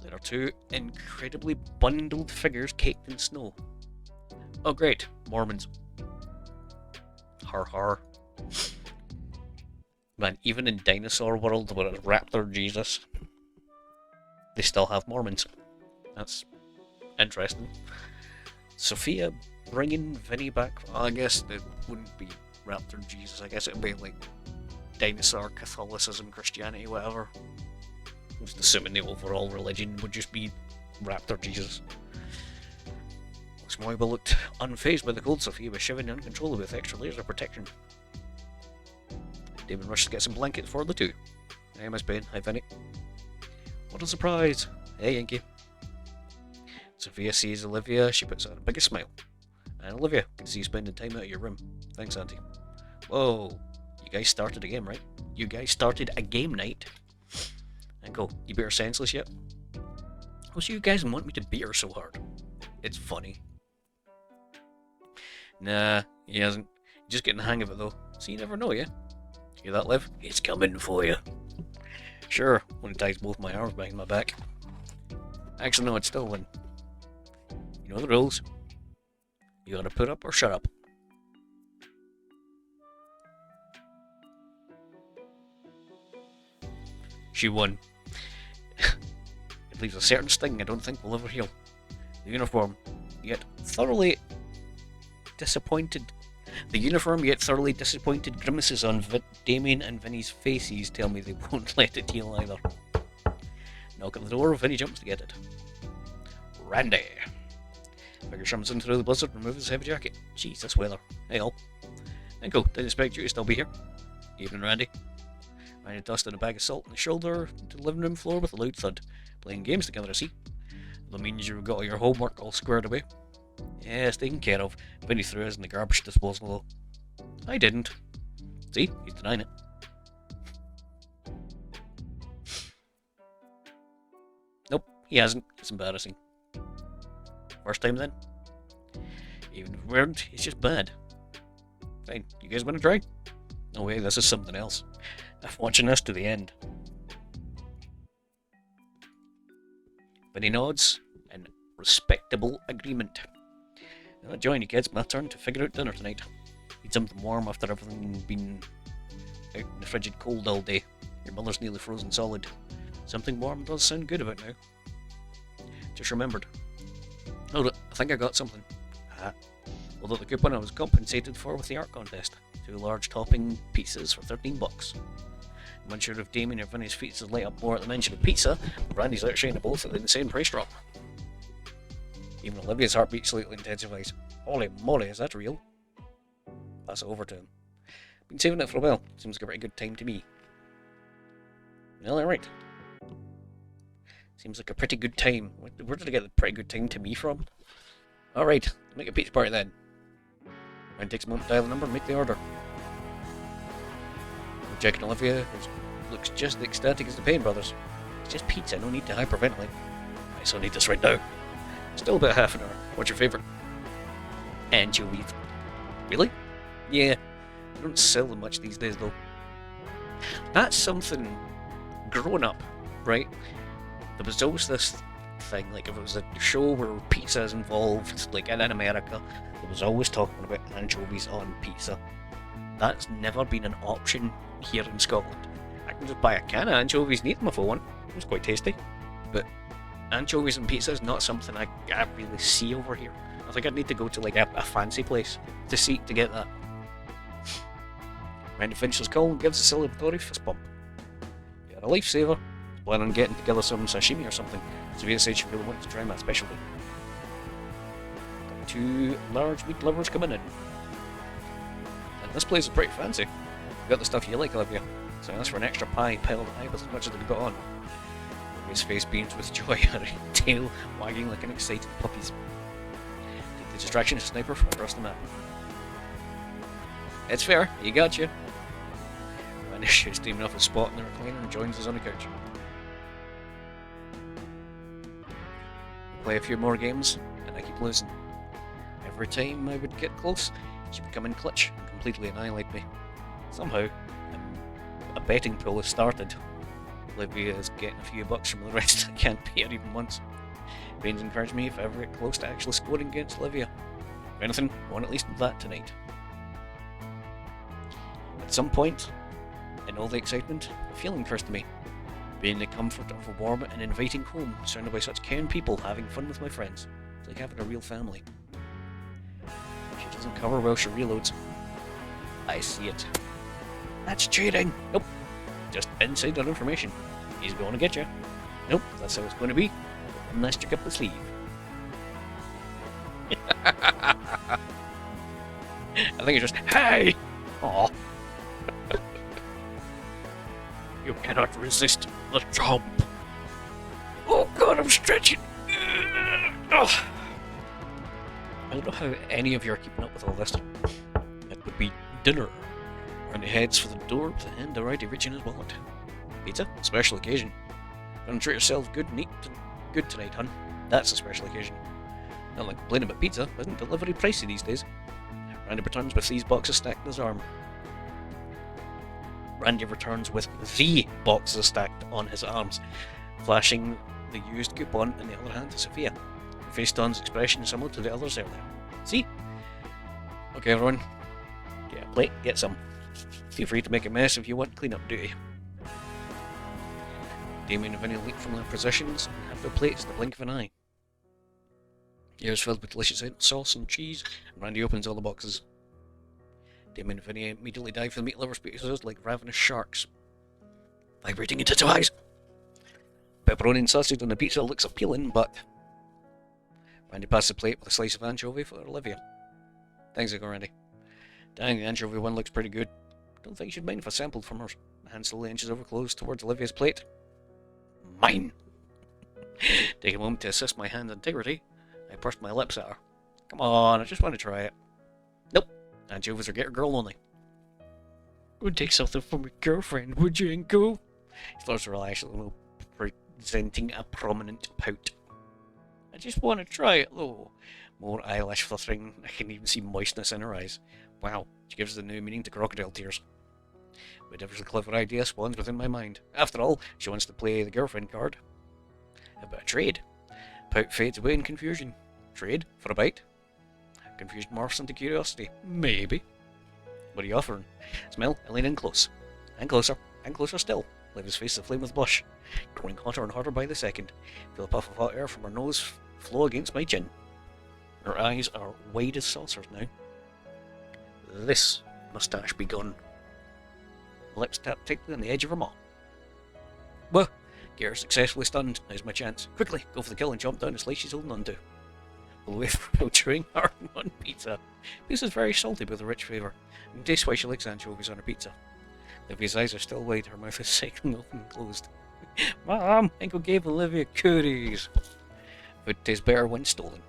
Speaker 1: There are two incredibly bundled figures caked in snow. Oh great, Mormons. Har har. Man, even in dinosaur world with a raptor Jesus, they still have Mormons. That's interesting. Sophia bringing Vinny back. Well, I guess it wouldn't be raptor Jesus. I guess it would be like dinosaur Catholicism, Christianity, whatever. I'm just assuming the overall religion would just be raptor Jesus. Moiba looked unfazed by the cold. Sophia was shivering uncontrollably with extra layers of protection. Damon rushed to get some blankets for the two. Hey, Miss Bain. Hi, Vinny. What a surprise. Hey, Yankee. Sophia sees Olivia. She puts on the biggest smile. And Olivia, can see you spending time out of your room. Thanks, Auntie. Whoa. You guys started a game, right? You guys started a game night? Uncle, you beat her senseless yet? Oh, so you guys want me to beat her so hard? It's funny. Nah, he hasn't. He's just getting the hang of it though. So you never know, yeah? Hear that, Liv? It's coming for you. Sure, when it ties both my arms behind my back. Actually, no, it's still one. You know the rules. You gotta put up or shut up. She won. It leaves a certain sting I don't think will ever heal. The uniform, yet thoroughly disappointed grimaces on Damien and Vinny's faces tell me they won't let it heal either. Knock at the door, Vinny jumps to get it. Randy! Figure comes in through the blizzard and removes his heavy jacket. Jeez, this weather. Hey all. Nico, didn't expect you to still be here. Evening, Randy. Randy dusted a bag of salt on his shoulder to the living room floor with a loud thud. Playing games together, I see. That means you've got all your homework all squared away. Yes, taken care of. Vinny threw his in the garbage disposal though. I didn't. See? He's denying it. Nope, he hasn't. It's embarrassing. First time then? Even if we weren't, it's just bad. Fine, you guys wanna try? No way, this is something else. I'm watching this to the end. Vinny nods, in respectable agreement. Now join you kids, my turn to figure out dinner tonight. Need something warm after everything been out in the frigid cold all day. Your mother's nearly frozen solid. Something warm does sound good about now. Just remembered. Hold it, I think I got something. Although the coupon I was compensated for with the art contest. 2 large topping pizzas for $13. I'm unsure if Damien or Vinny's feet light up more at the mention of pizza, but Randy's outshining both at the insane price drop. Even Olivia's heartbeat slightly intensifies. Holy moly, is that real? Pass it over to him. Been saving it for a while. Seems like a pretty good time to me. Well, alright. Seems like a pretty good time. Where did I get the pretty good time to me from? Alright, make a pizza party then. Ryan takes a moment to dial the number and make the order. Checking Olivia, who looks just as ecstatic as the Payne brothers. It's just pizza, no need to hyperventilate. I still need this right now. Still about half an hour. What's your favourite? Anchovies. Really? Yeah, they don't sell them much these days though. That's something growing up, right? There was always this thing, like if it was a show where pizza is involved, like in America, there was always talking about anchovies on pizza. That's never been an option here in Scotland. I can just buy a can of anchovies and eat them if I want. It's quite tasty. But anchovies and pizza is not something I really see over here. I think I'd need to go to like a fancy place to get that. Randy Finch's call gives a celebratory fist bump. You're a lifesaver. Plan on getting together some sashimi or something. Sophia said she really wanted to try my specialty. Got 2 large meat livers coming in. And this place is pretty fancy. You got the stuff you like, Olivia. So I asked for an extra pie piled high with as much as they've got on. His face beams with joy, her tail wagging like an excited puppy's. Take the distraction of sniper from across the map. It's fair, he got you. Randy shoots steaming off his spot in the recliner and joins us on the couch. We play a few more games, and I keep losing. Every time I would get close, she would come in clutch and completely annihilate me. Somehow, a betting pool has started. Olivia is getting a few bucks from the rest. I can't pay her even once. Baines encouraged me if I ever get close to actually scoring against Olivia. If anything, I want at least that tonight. At some point, in all the excitement, a feeling occurs to me. Being the comfort of a warm and inviting home, surrounded by such caring people, having fun with my friends. It's like having a real family. She doesn't cover while she reloads. I see it. That's cheating! Nope. Just insider information. He's going to get you. Nope, that's how it's going to be. Unless you up the sleeve. I think it's just, hey! Aw. You cannot resist the jump. Oh god, I'm stretching. Oh. I don't know how any of you are keeping up with all this. It would be dinner. Randy heads for the door with the hand already reaching his wallet. Pizza? Special occasion. Gonna treat yourself good and eat good tonight, hun. That's a special occasion. Not like complaining about pizza, isn't delivery pricey these days? Randy returns with these boxes stacked in his arm. Randy returns with the boxes stacked on his arms, flashing the used coupon in the other hand to Sophia. Her face Don's expression is similar to the others earlier. See? Okay, everyone. Get a plate, get some. Feel free to make a mess if you want clean-up duty. Damien and Vinny leap from their positions and have their plates in the blink of an eye. Ears filled with delicious sauce and cheese, and Randy opens all the boxes. Damien and Vinny immediately dive for the meat lovers pieces like ravenous sharks, vibrating into two eyes. Pepperoni and sausage on the pizza looks appealing, but Randy passes the plate with a slice of anchovy for Olivia. Thanks, Uncle Randy. Dang, the anchovy one looks pretty good. Don't think she'd mind if I sampled from hers. The hand slowly inches over close towards Olivia's plate. Mine! Taking a moment to assess my hand's integrity, I pursed my lips at her. Come on, I just want to try it. Nope. Anchovies are Gator girl only. Would take something from your girlfriend, would you, Uncle? His lips were actually presenting a prominent pout. I just want to try it, though. More eyelash fluttering, I can even see moistness in her eyes. Wow, she gives the new meaning to crocodile tears. Whatever the clever idea spawns within my mind. After all, she wants to play the girlfriend card. How about a trade? Pout fades away in confusion. Trade? For a bite? Confusion morphs into curiosity. Maybe. What are you offering? Smell? I lean in close. And closer. And closer still. Livy's face aflame with blush. Growing hotter and hotter by the second. Feel a puff of hot air from her nose flow against my chin. Her eyes are wide as saucers now. This moustache be gone. Lips tap tightly on the edge of her maw. Well, Gator successfully stunned. Now's my chance. Quickly, go for the kill and jump down the slice she's holding onto. Pull away from chewing hard on pizza. Pizza's very salty with a rich flavour. You can taste why she likes anchovies on her pizza. Olivia's eyes are still wide, her mouth is cycling open and closed. Mom, Uncle gave Olivia cooties. Food tastes better when stolen.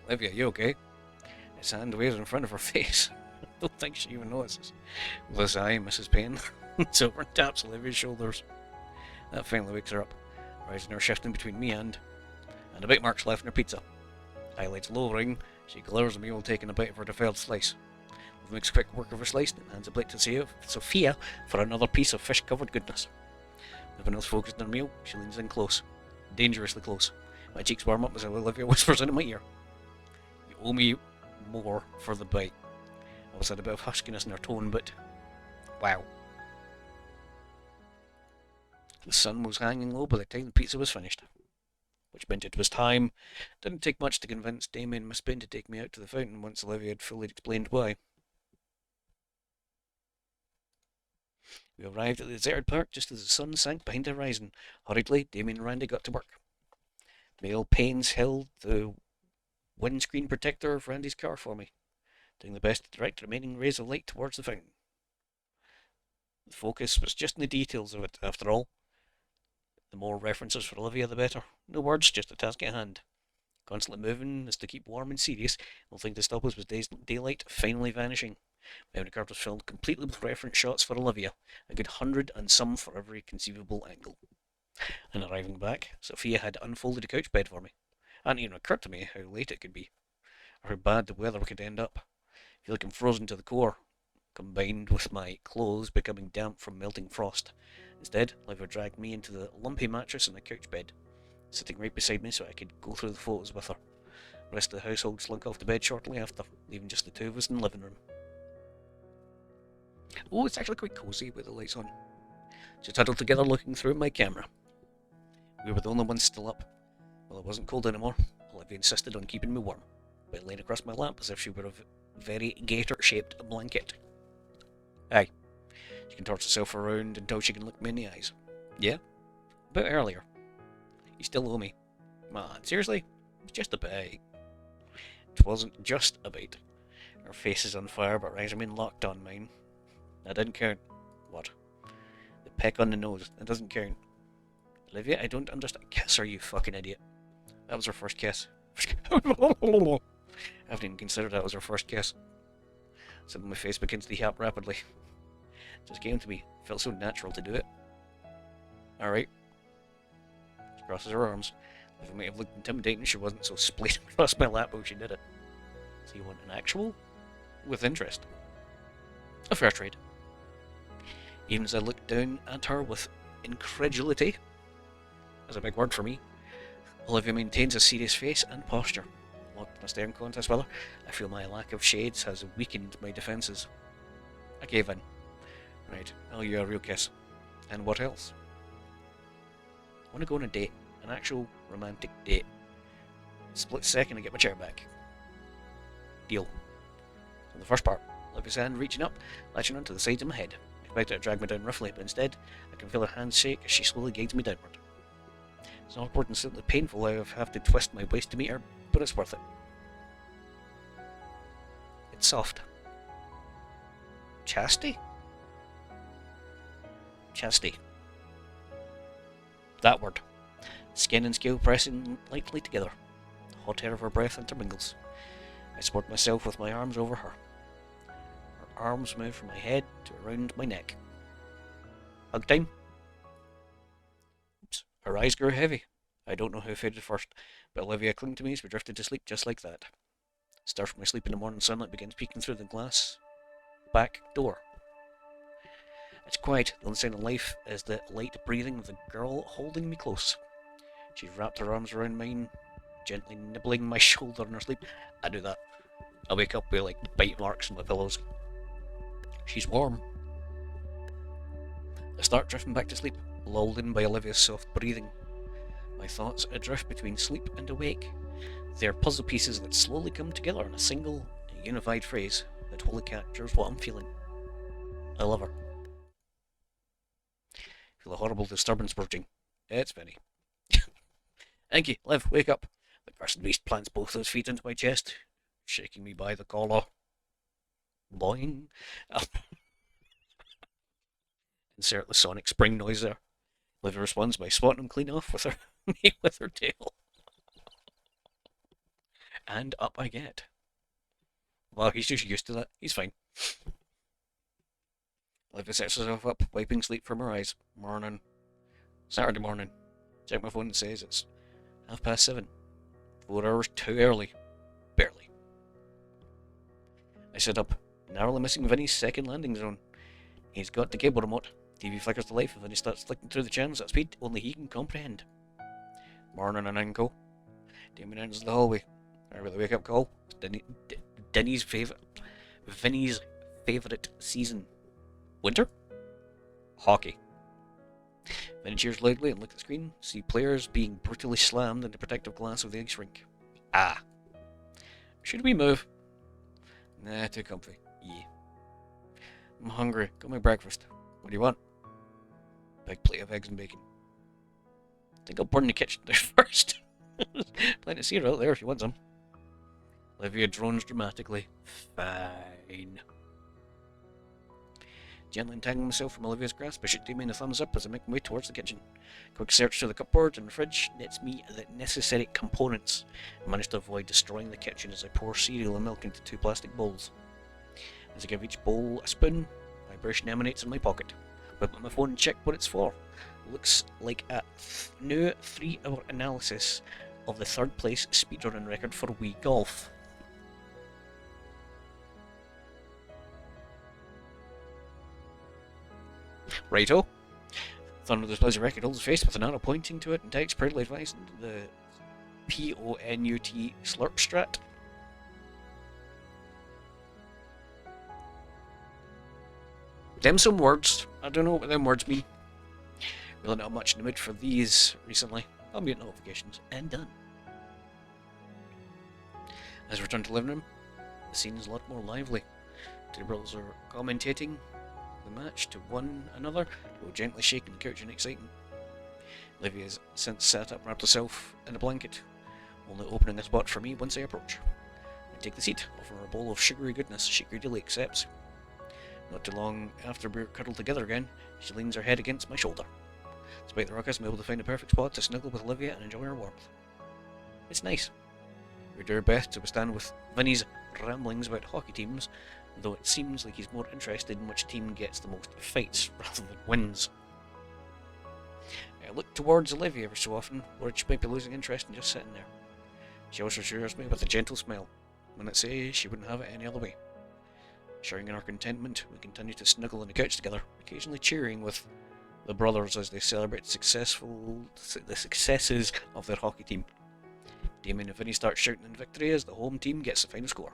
Speaker 1: Olivia, you okay? His hand waves in front of her face. I don't think she even notices. With his eye, Mrs. Payne leans over and taps Olivia's shoulders. That finally wakes her up, rising her shifting between me and a bite mark's left in her pizza. Highlights lowering, she glares at me while taking a bite of her defiled slice. Liv makes quick work of her slice and hands a plate to Sophia for another piece of fish-covered goodness. Everyone else focused on her meal, she leans in close. Dangerously close. My cheeks warm up as Olivia whispers into my ear. You owe me more for the bite. I was had a bit of huskiness in her tone, but... wow. The sun was hanging low by the time the pizza was finished, which meant it was time. Didn't take much to convince Damien Miss Bain to take me out to the fountain once Olivia had fully explained why. We arrived at the deserted park just as the sun sank behind the horizon. Hurriedly, Damien and Randy got to work. Male Paines held the windscreen protector of Randy's car for me, doing the best to direct the remaining rays of light towards the fountain. The focus was just in the details of it, after all. The more references for Olivia, the better. No words, just the task at hand. Constantly moving as to keep warm and serious. The only thing to stop us was daylight finally vanishing. My memory card was filled completely with reference shots for Olivia, a good 100 and some for every conceivable angle. And arriving back, Sophia had unfolded a couch bed for me. It hadn't even occurred to me how late it could be, or how bad the weather could end up. I feel like I'm frozen to the core, combined with my clothes becoming damp from melting frost. Instead, Olivia dragged me into the lumpy mattress on the couch bed, sitting right beside me so I could go through the photos with her. The rest of the household slunk off to bed shortly after, leaving just the two of us in the living room. Oh, it's actually quite cosy with the lights on. Just huddled together looking through my camera. We were the only ones still up. While it wasn't cold anymore, Olivia insisted on keeping me warm, by laying across my lap as if she were a very gator-shaped blanket. Aye. She can torch herself around until she can look me in the eyes. Yeah? About earlier. You still owe me. Man, seriously? It was just a bite. It wasn't just a bite. Her face is on fire, but her eyes remain locked on mine. That didn't count. What? The peck on the nose. That doesn't count. Olivia, I don't understand. Kiss her, you fucking idiot. That was her first kiss. I haven't even considered that was her first kiss. Suddenly my face begins to heat up rapidly. It just came to me. It felt so natural to do it. Alright. She crosses her arms. If it might have looked intimidating, she wasn't so splayed across my lap while she did it. So you want an actual? With interest. A fair trade. Even as I looked down at her with incredulity, that's a big word for me, Olivia maintains a serious face and posture. Locked in a staring contest with her, I feel my lack of shades has weakened my defences. I gave in. Right, I'll give you a real kiss. And what else? I want to go on a date. An actual romantic date. Split second and get my chair back. Deal. So the first part, Olivia's hand reaching up, latching onto the sides of my head. I expect her to drag me down roughly, but instead, I can feel her hand shake as she slowly guides me downward. It's awkward and slightly painful. I have to twist my waist to meet her, but it's worth it. It's soft. Chastity? Chastity. That word. Skin and scale pressing lightly together. The hot air of her breath intermingles. I support myself with my arms over her. Her arms move from my head to around my neck. Hug time? Oops. Her eyes grew heavy. I don't know who faded first, but Olivia clung to me as we drifted to sleep just like that. Stir from my sleep in the morning sunlight begins peeking through the glass back door. It's quiet. The only sign of life is the light breathing of the girl holding me close. She wrapped her arms around mine, gently nibbling my shoulder in her sleep. I do that. I wake up with like bite marks on my pillows. She's warm. I start drifting back to sleep, lulled in by Olivia's soft breathing. My thoughts adrift between sleep and awake. They are puzzle pieces that slowly come together in a single, unified phrase that wholly captures what I'm feeling. I love her. I feel a horrible disturbance approaching. It's Vinny. Anki, Liv, wake up. The cursed beast plants both those feet into my chest, shaking me by the collar. Boing. Insert the sonic spring noise there. Liv responds by swatting him clean off with her with her tail. And up I get. Well, he's just used to that. He's fine. Liv sets herself up, wiping sleep from her eyes. Morning. Saturday morning. Check my phone and says it's 7:30. 4 hours too early. Barely. I sit up, narrowly missing Vinny's second landing zone. He's got the cable remote. TV flickers to life and Vinny starts flicking through the channels at a speed only he can comprehend. Morning and uncle. Damien enters the hallway. With a wake-up call. Vinny's favourite season. Winter? Hockey. Vinny cheers loudly and looks at the screen. See players being brutally slammed in the protective glass of the ice rink. Ah. Should we move? Nah, too comfy. Yeah. I'm hungry. Got my breakfast. What do you want? Big plate of eggs and bacon. I think I'll burn the kitchen there first. Plenty of cereal out there if you want some. Olivia drones dramatically. Fine. Gently entangling myself from Olivia's grasp, I shoot Damien a thumbs up as I make my way towards the kitchen. Quick search through the cupboard and the fridge nets me the necessary components. I manage to avoid destroying the kitchen as I pour cereal and milk into 2 plastic bowls. As I give each bowl a spoon, vibration emanates in my pocket. Whip up my phone and check what it's for. Looks like a new 3-hour analysis of the 3rd place speedrunning record for Wii Golf. Righto. Thunder displays a record, holds his face with an arrow pointing to it, and text proudly advising the PONUT slurp strat. Them some words. I don't know what them words mean. Really not much in the mood for these recently. I'll mute notifications and done. As we return to the living room, the scene is a lot more lively. Two brothers are commentating the match to one another, while gently shaking the couch in excitement. Olivia has since sat up and wrapped herself in a blanket, only opening a spot for me once I approach. I take the seat, offer her a bowl of sugary goodness she greedily accepts. Not too long after we're cuddled together again, she leans her head against my shoulder. Despite the ruckus, I'm able to find a perfect spot to snuggle with Olivia and enjoy her warmth. It's nice. We do our best to withstand with Vinny's ramblings about hockey teams, though it seems like he's more interested in which team gets the most fights rather than wins. I look towards Olivia every so often, worried she might be losing interest in just sitting there. She also assures me with a gentle smile, when it says she wouldn't have it any other way. Sharing in our contentment, we continue to snuggle on the couch together, occasionally cheering with the brothers as they celebrate the successes of their hockey team. Damien and Vinny start shouting in victory as the home team gets the final score.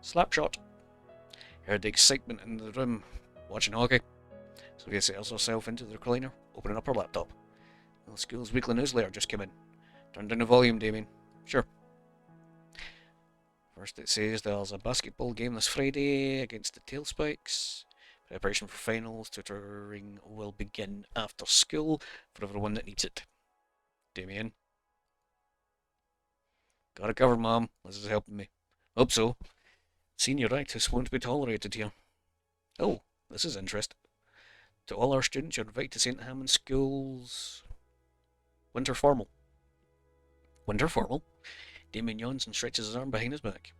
Speaker 1: Slapshot. Heard the excitement in the room watching hockey. Sylvia settles herself into the recliner, opening up her laptop. The school's weekly newsletter just came in. Turn down the volume, Damien. Sure. First it says there's a basketball game this Friday against the Tailspikes. Preparation for finals, tutoring will begin after school for everyone that needs it. Damien. Got it covered, Mom. This is helping me. Hope so. Senioritis won't be tolerated here. Oh, this is interesting. To all our students, you're invited to St. Hammond School's winter formal. Winter formal? Damien yawns and stretches his arm behind his back.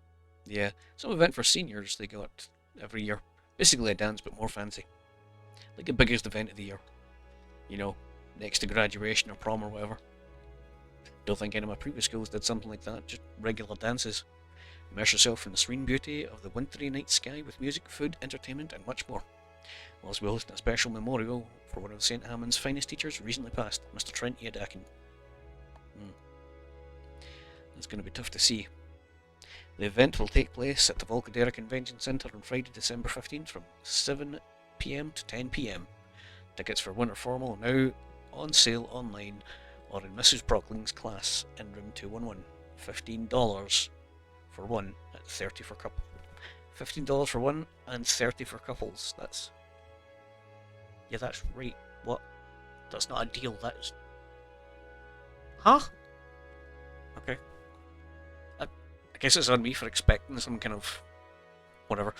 Speaker 1: Yeah, some event for seniors they got every year. Basically a dance, but more fancy. Like the biggest event of the year. You know, next to graduation or prom or whatever. Don't think any of my previous schools did something like that, just regular dances. Immerse yourself in the serene beauty of the wintry night sky with music, food, entertainment, and much more. Whilst we host a special memorial for one of St. Hammond's finest teachers recently passed, Mr. Trent Yadakin. That's going to be tough to see. The event will take place at the Volcadera Convention Centre on Friday, December 15th from 7 PM to 10 PM. Tickets for winter formal are now on sale online or in Mrs. Brockling's class in room 211. $15 for one at 30 for couple. $15 for one and 30 for couples. That's... yeah, that's right. What? That's not a deal, that's... Huh? Okay. I guess it's on me for expecting some kind of... whatever.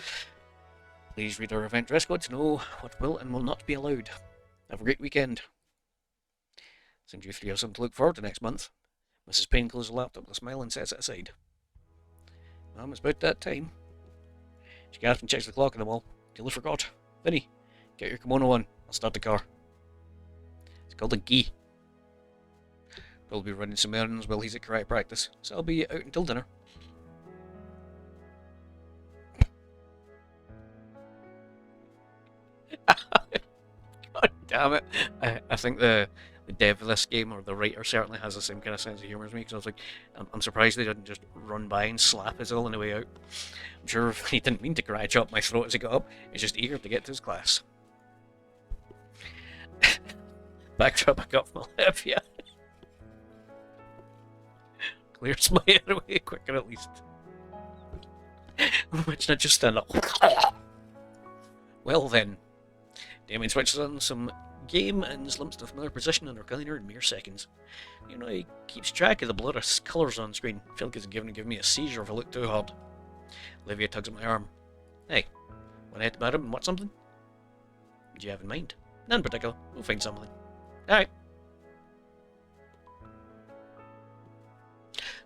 Speaker 1: Please read our event dress code to know what will and will not be allowed. Have a great weekend. Seems you three have something to look forward to next month. Mrs. Payne closes her laptop with a smile and sets it aside. Mum, it's about that time. She gets up and checks the clock on the wall. Totally forgot. Vinny, get your kimono on. I'll start the car. It's called a gi. We'll be running some errands while he's at karate practice, so I'll be out until dinner. Damn it. I think the dev of this game, or the writer, certainly has the same kind of sense of humour as me, because I was like, I'm surprised they didn't just run by and slap us all on the way out. I'm sure he didn't mean to scratch up my throat as he got up, he's just eager to get to his class. Backtrap I got from Olivia. Clears my airway quicker at least. Imagine I just stand up. Well then. Damien switches on some game and slumps to a familiar position on her cleaner in mere seconds. You know, he keeps track of the blur of colours on screen. I feel like he's giving me a seizure if I look too hard. Olivia tugs at my arm. Hey, want to head to my room and watch something? What do you have in mind? None in particular. We'll find something. Alright.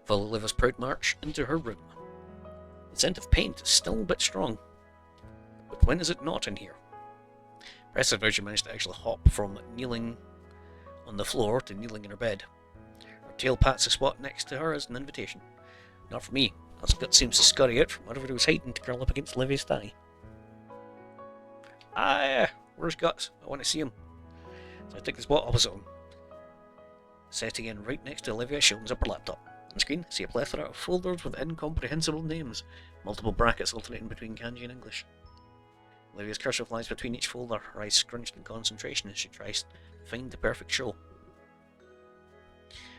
Speaker 1: Follow Olivia's proud march into her room. The scent of paint is still a bit strong. But when is it not in here? Impressive how she managed to actually hop from kneeling on the floor to kneeling in her bed. Her tail pats the spot next to her as an invitation. Not for me, as Gut seems to scurry out from wherever he was hiding to curl up against Livy's thigh. Where's Guts? I want to see him. So I take the spot opposite him. Setting in right next to Olivia, she opens up her laptop. On the screen, I see a plethora of folders with incomprehensible names, multiple brackets alternating between kanji and English. Olivia's cursor lies between each folder, her eyes scrunched in concentration as she tries to find the perfect show.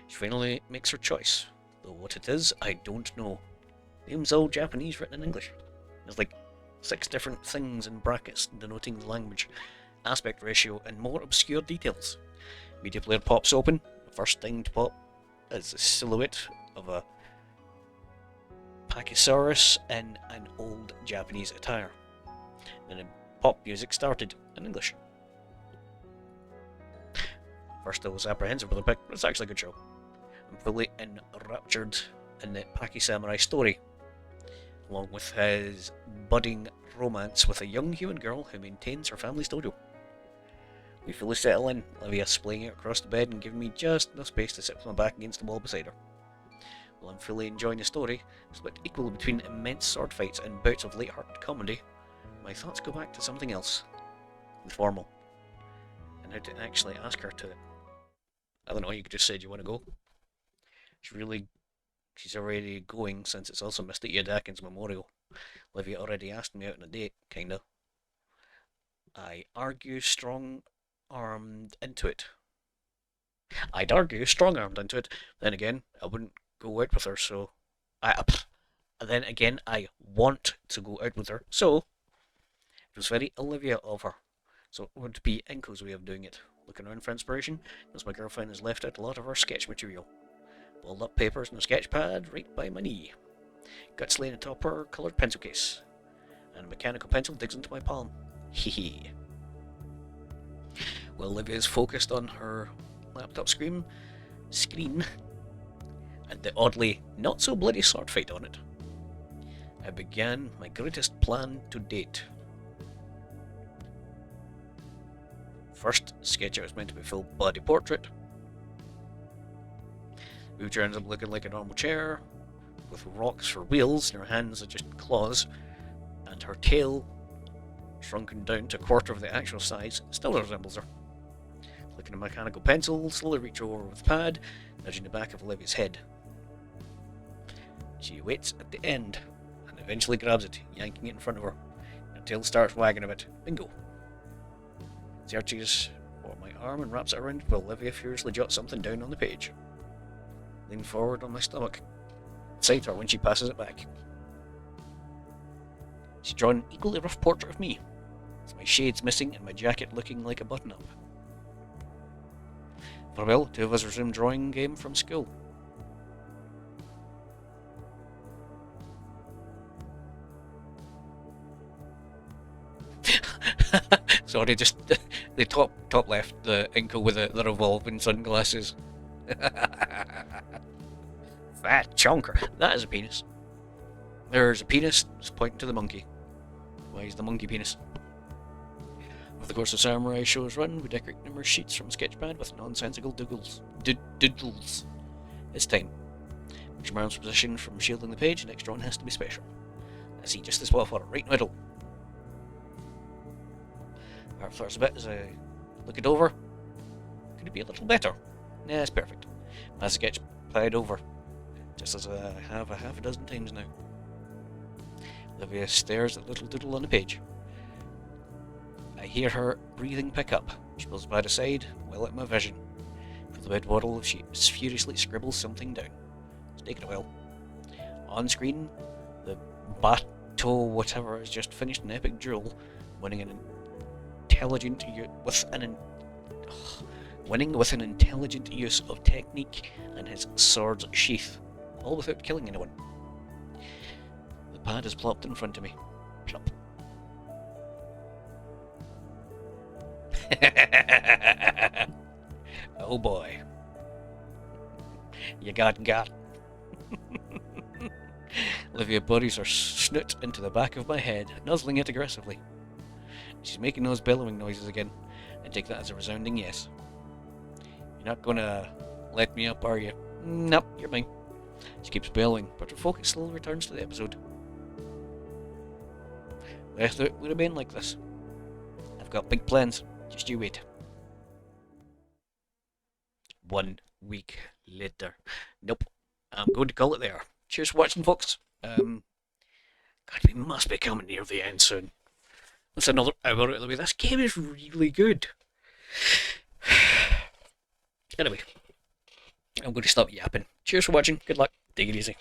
Speaker 1: She finally makes her choice, though what it is, I don't know. Names all Japanese written in English. There's like 6 different things in brackets denoting the language, aspect ratio, and more obscure details. Media player pops open. The first thing to pop is the silhouette of a Pachysaurus in an old Japanese attire. Then the pop music started in English. First I was apprehensive with the pick, but it's actually a good show. I'm fully enraptured in the Paki Samurai story, along with his budding romance with a young human girl who maintains her family's dojo. We fully settle in, Olivia splaying out across the bed and giving me just enough space to sit with my back against the wall beside her. While I'm fully enjoying the story, split equally between immense sword fights and bouts of light-hearted comedy, my thoughts go back to something else. Informal. And how to actually ask her to... I don't know, you could just say, do you want to go? She's already going, since it's also Mr. Iadakin's memorial. Olivia already asked me out on a date, kinda. I argue strong-armed into it. I'd argue strong-armed into it. Then again, I wouldn't go out with her, so... Then again, I want to go out with her, so... It was very Olivia of her, so it would be Inko's way of doing it. Looking around for inspiration, as my girlfriend has left out a lot of her sketch material. Balled up papers and a sketch pad right by my knee. Guts laying atop her coloured pencil case. And a mechanical pencil digs into my palm. Hehe. While Olivia is focused on her laptop screen, and the oddly not so bloody sword fight on it, I began my greatest plan to date. First sketch out was meant to be a full body portrait. Wheelchair ends up looking like a normal chair, with rocks for wheels, and her hands are just claws, and her tail, shrunken down to a quarter of the actual size, still resembles her. Looking at a mechanical pencil, slowly reach over with the pad, nudging the back of Olivia's head. She waits at the end, and eventually grabs it, yanking it in front of her. Her tail starts wagging a bit. Bingo! She arches for my arm and wraps it around while Olivia furiously jots something down on the page. Lean forward on my stomach, beside her when she passes it back. She's drawn an equally rough portrait of me, with my shades missing and my jacket looking like a button-up. Farewell, 2 of us resume drawing game from school. Sorry, just the top left, the Inko with the revolving sunglasses. Fat chonker. That is a penis. There's a penis pointing to the monkey. Why is the monkey penis? Over the course of Samurai Show's run, we decorate numerous sheets from Sketchpad with nonsensical doodles. It's time. Make your arm's position from shielding the page, the next drawing has to be special. I see just this well for it, right in the middle. Heart flutters a bit as I Look it over. Could it be a little better? Nah, it's perfect. My sketch played over, just as I have a half a dozen times now. Olivia stares at little doodle on the page. I hear her breathing pick up. She pulls by the side, well at my vision. For the bed waddle, she furiously scribbles something down. It's taken a while. On screen, the Bato whatever has just finished an epic duel, winning with an intelligent use of technique and his sword's sheath, all without killing anyone. The pad is plopped in front of me. Plop. Oh boy. You got. Olivia buries her snoot into the back of my head, nuzzling it aggressively. She's making those bellowing noises again. I take that as a resounding yes. You're not gonna let me up, are you? Nope, you're mine. She keeps bellowing, but her focus still returns to the episode. I thought it would have been like this. I've got big plans. Just you wait. 1 week later. Nope. I'm going to call it there. Cheers for watching, folks. God, we must be coming near the end soon. That's another hour out of the way. This game is really good. Anyway, I'm going to stop yapping. Cheers for watching. Good luck. Take it easy.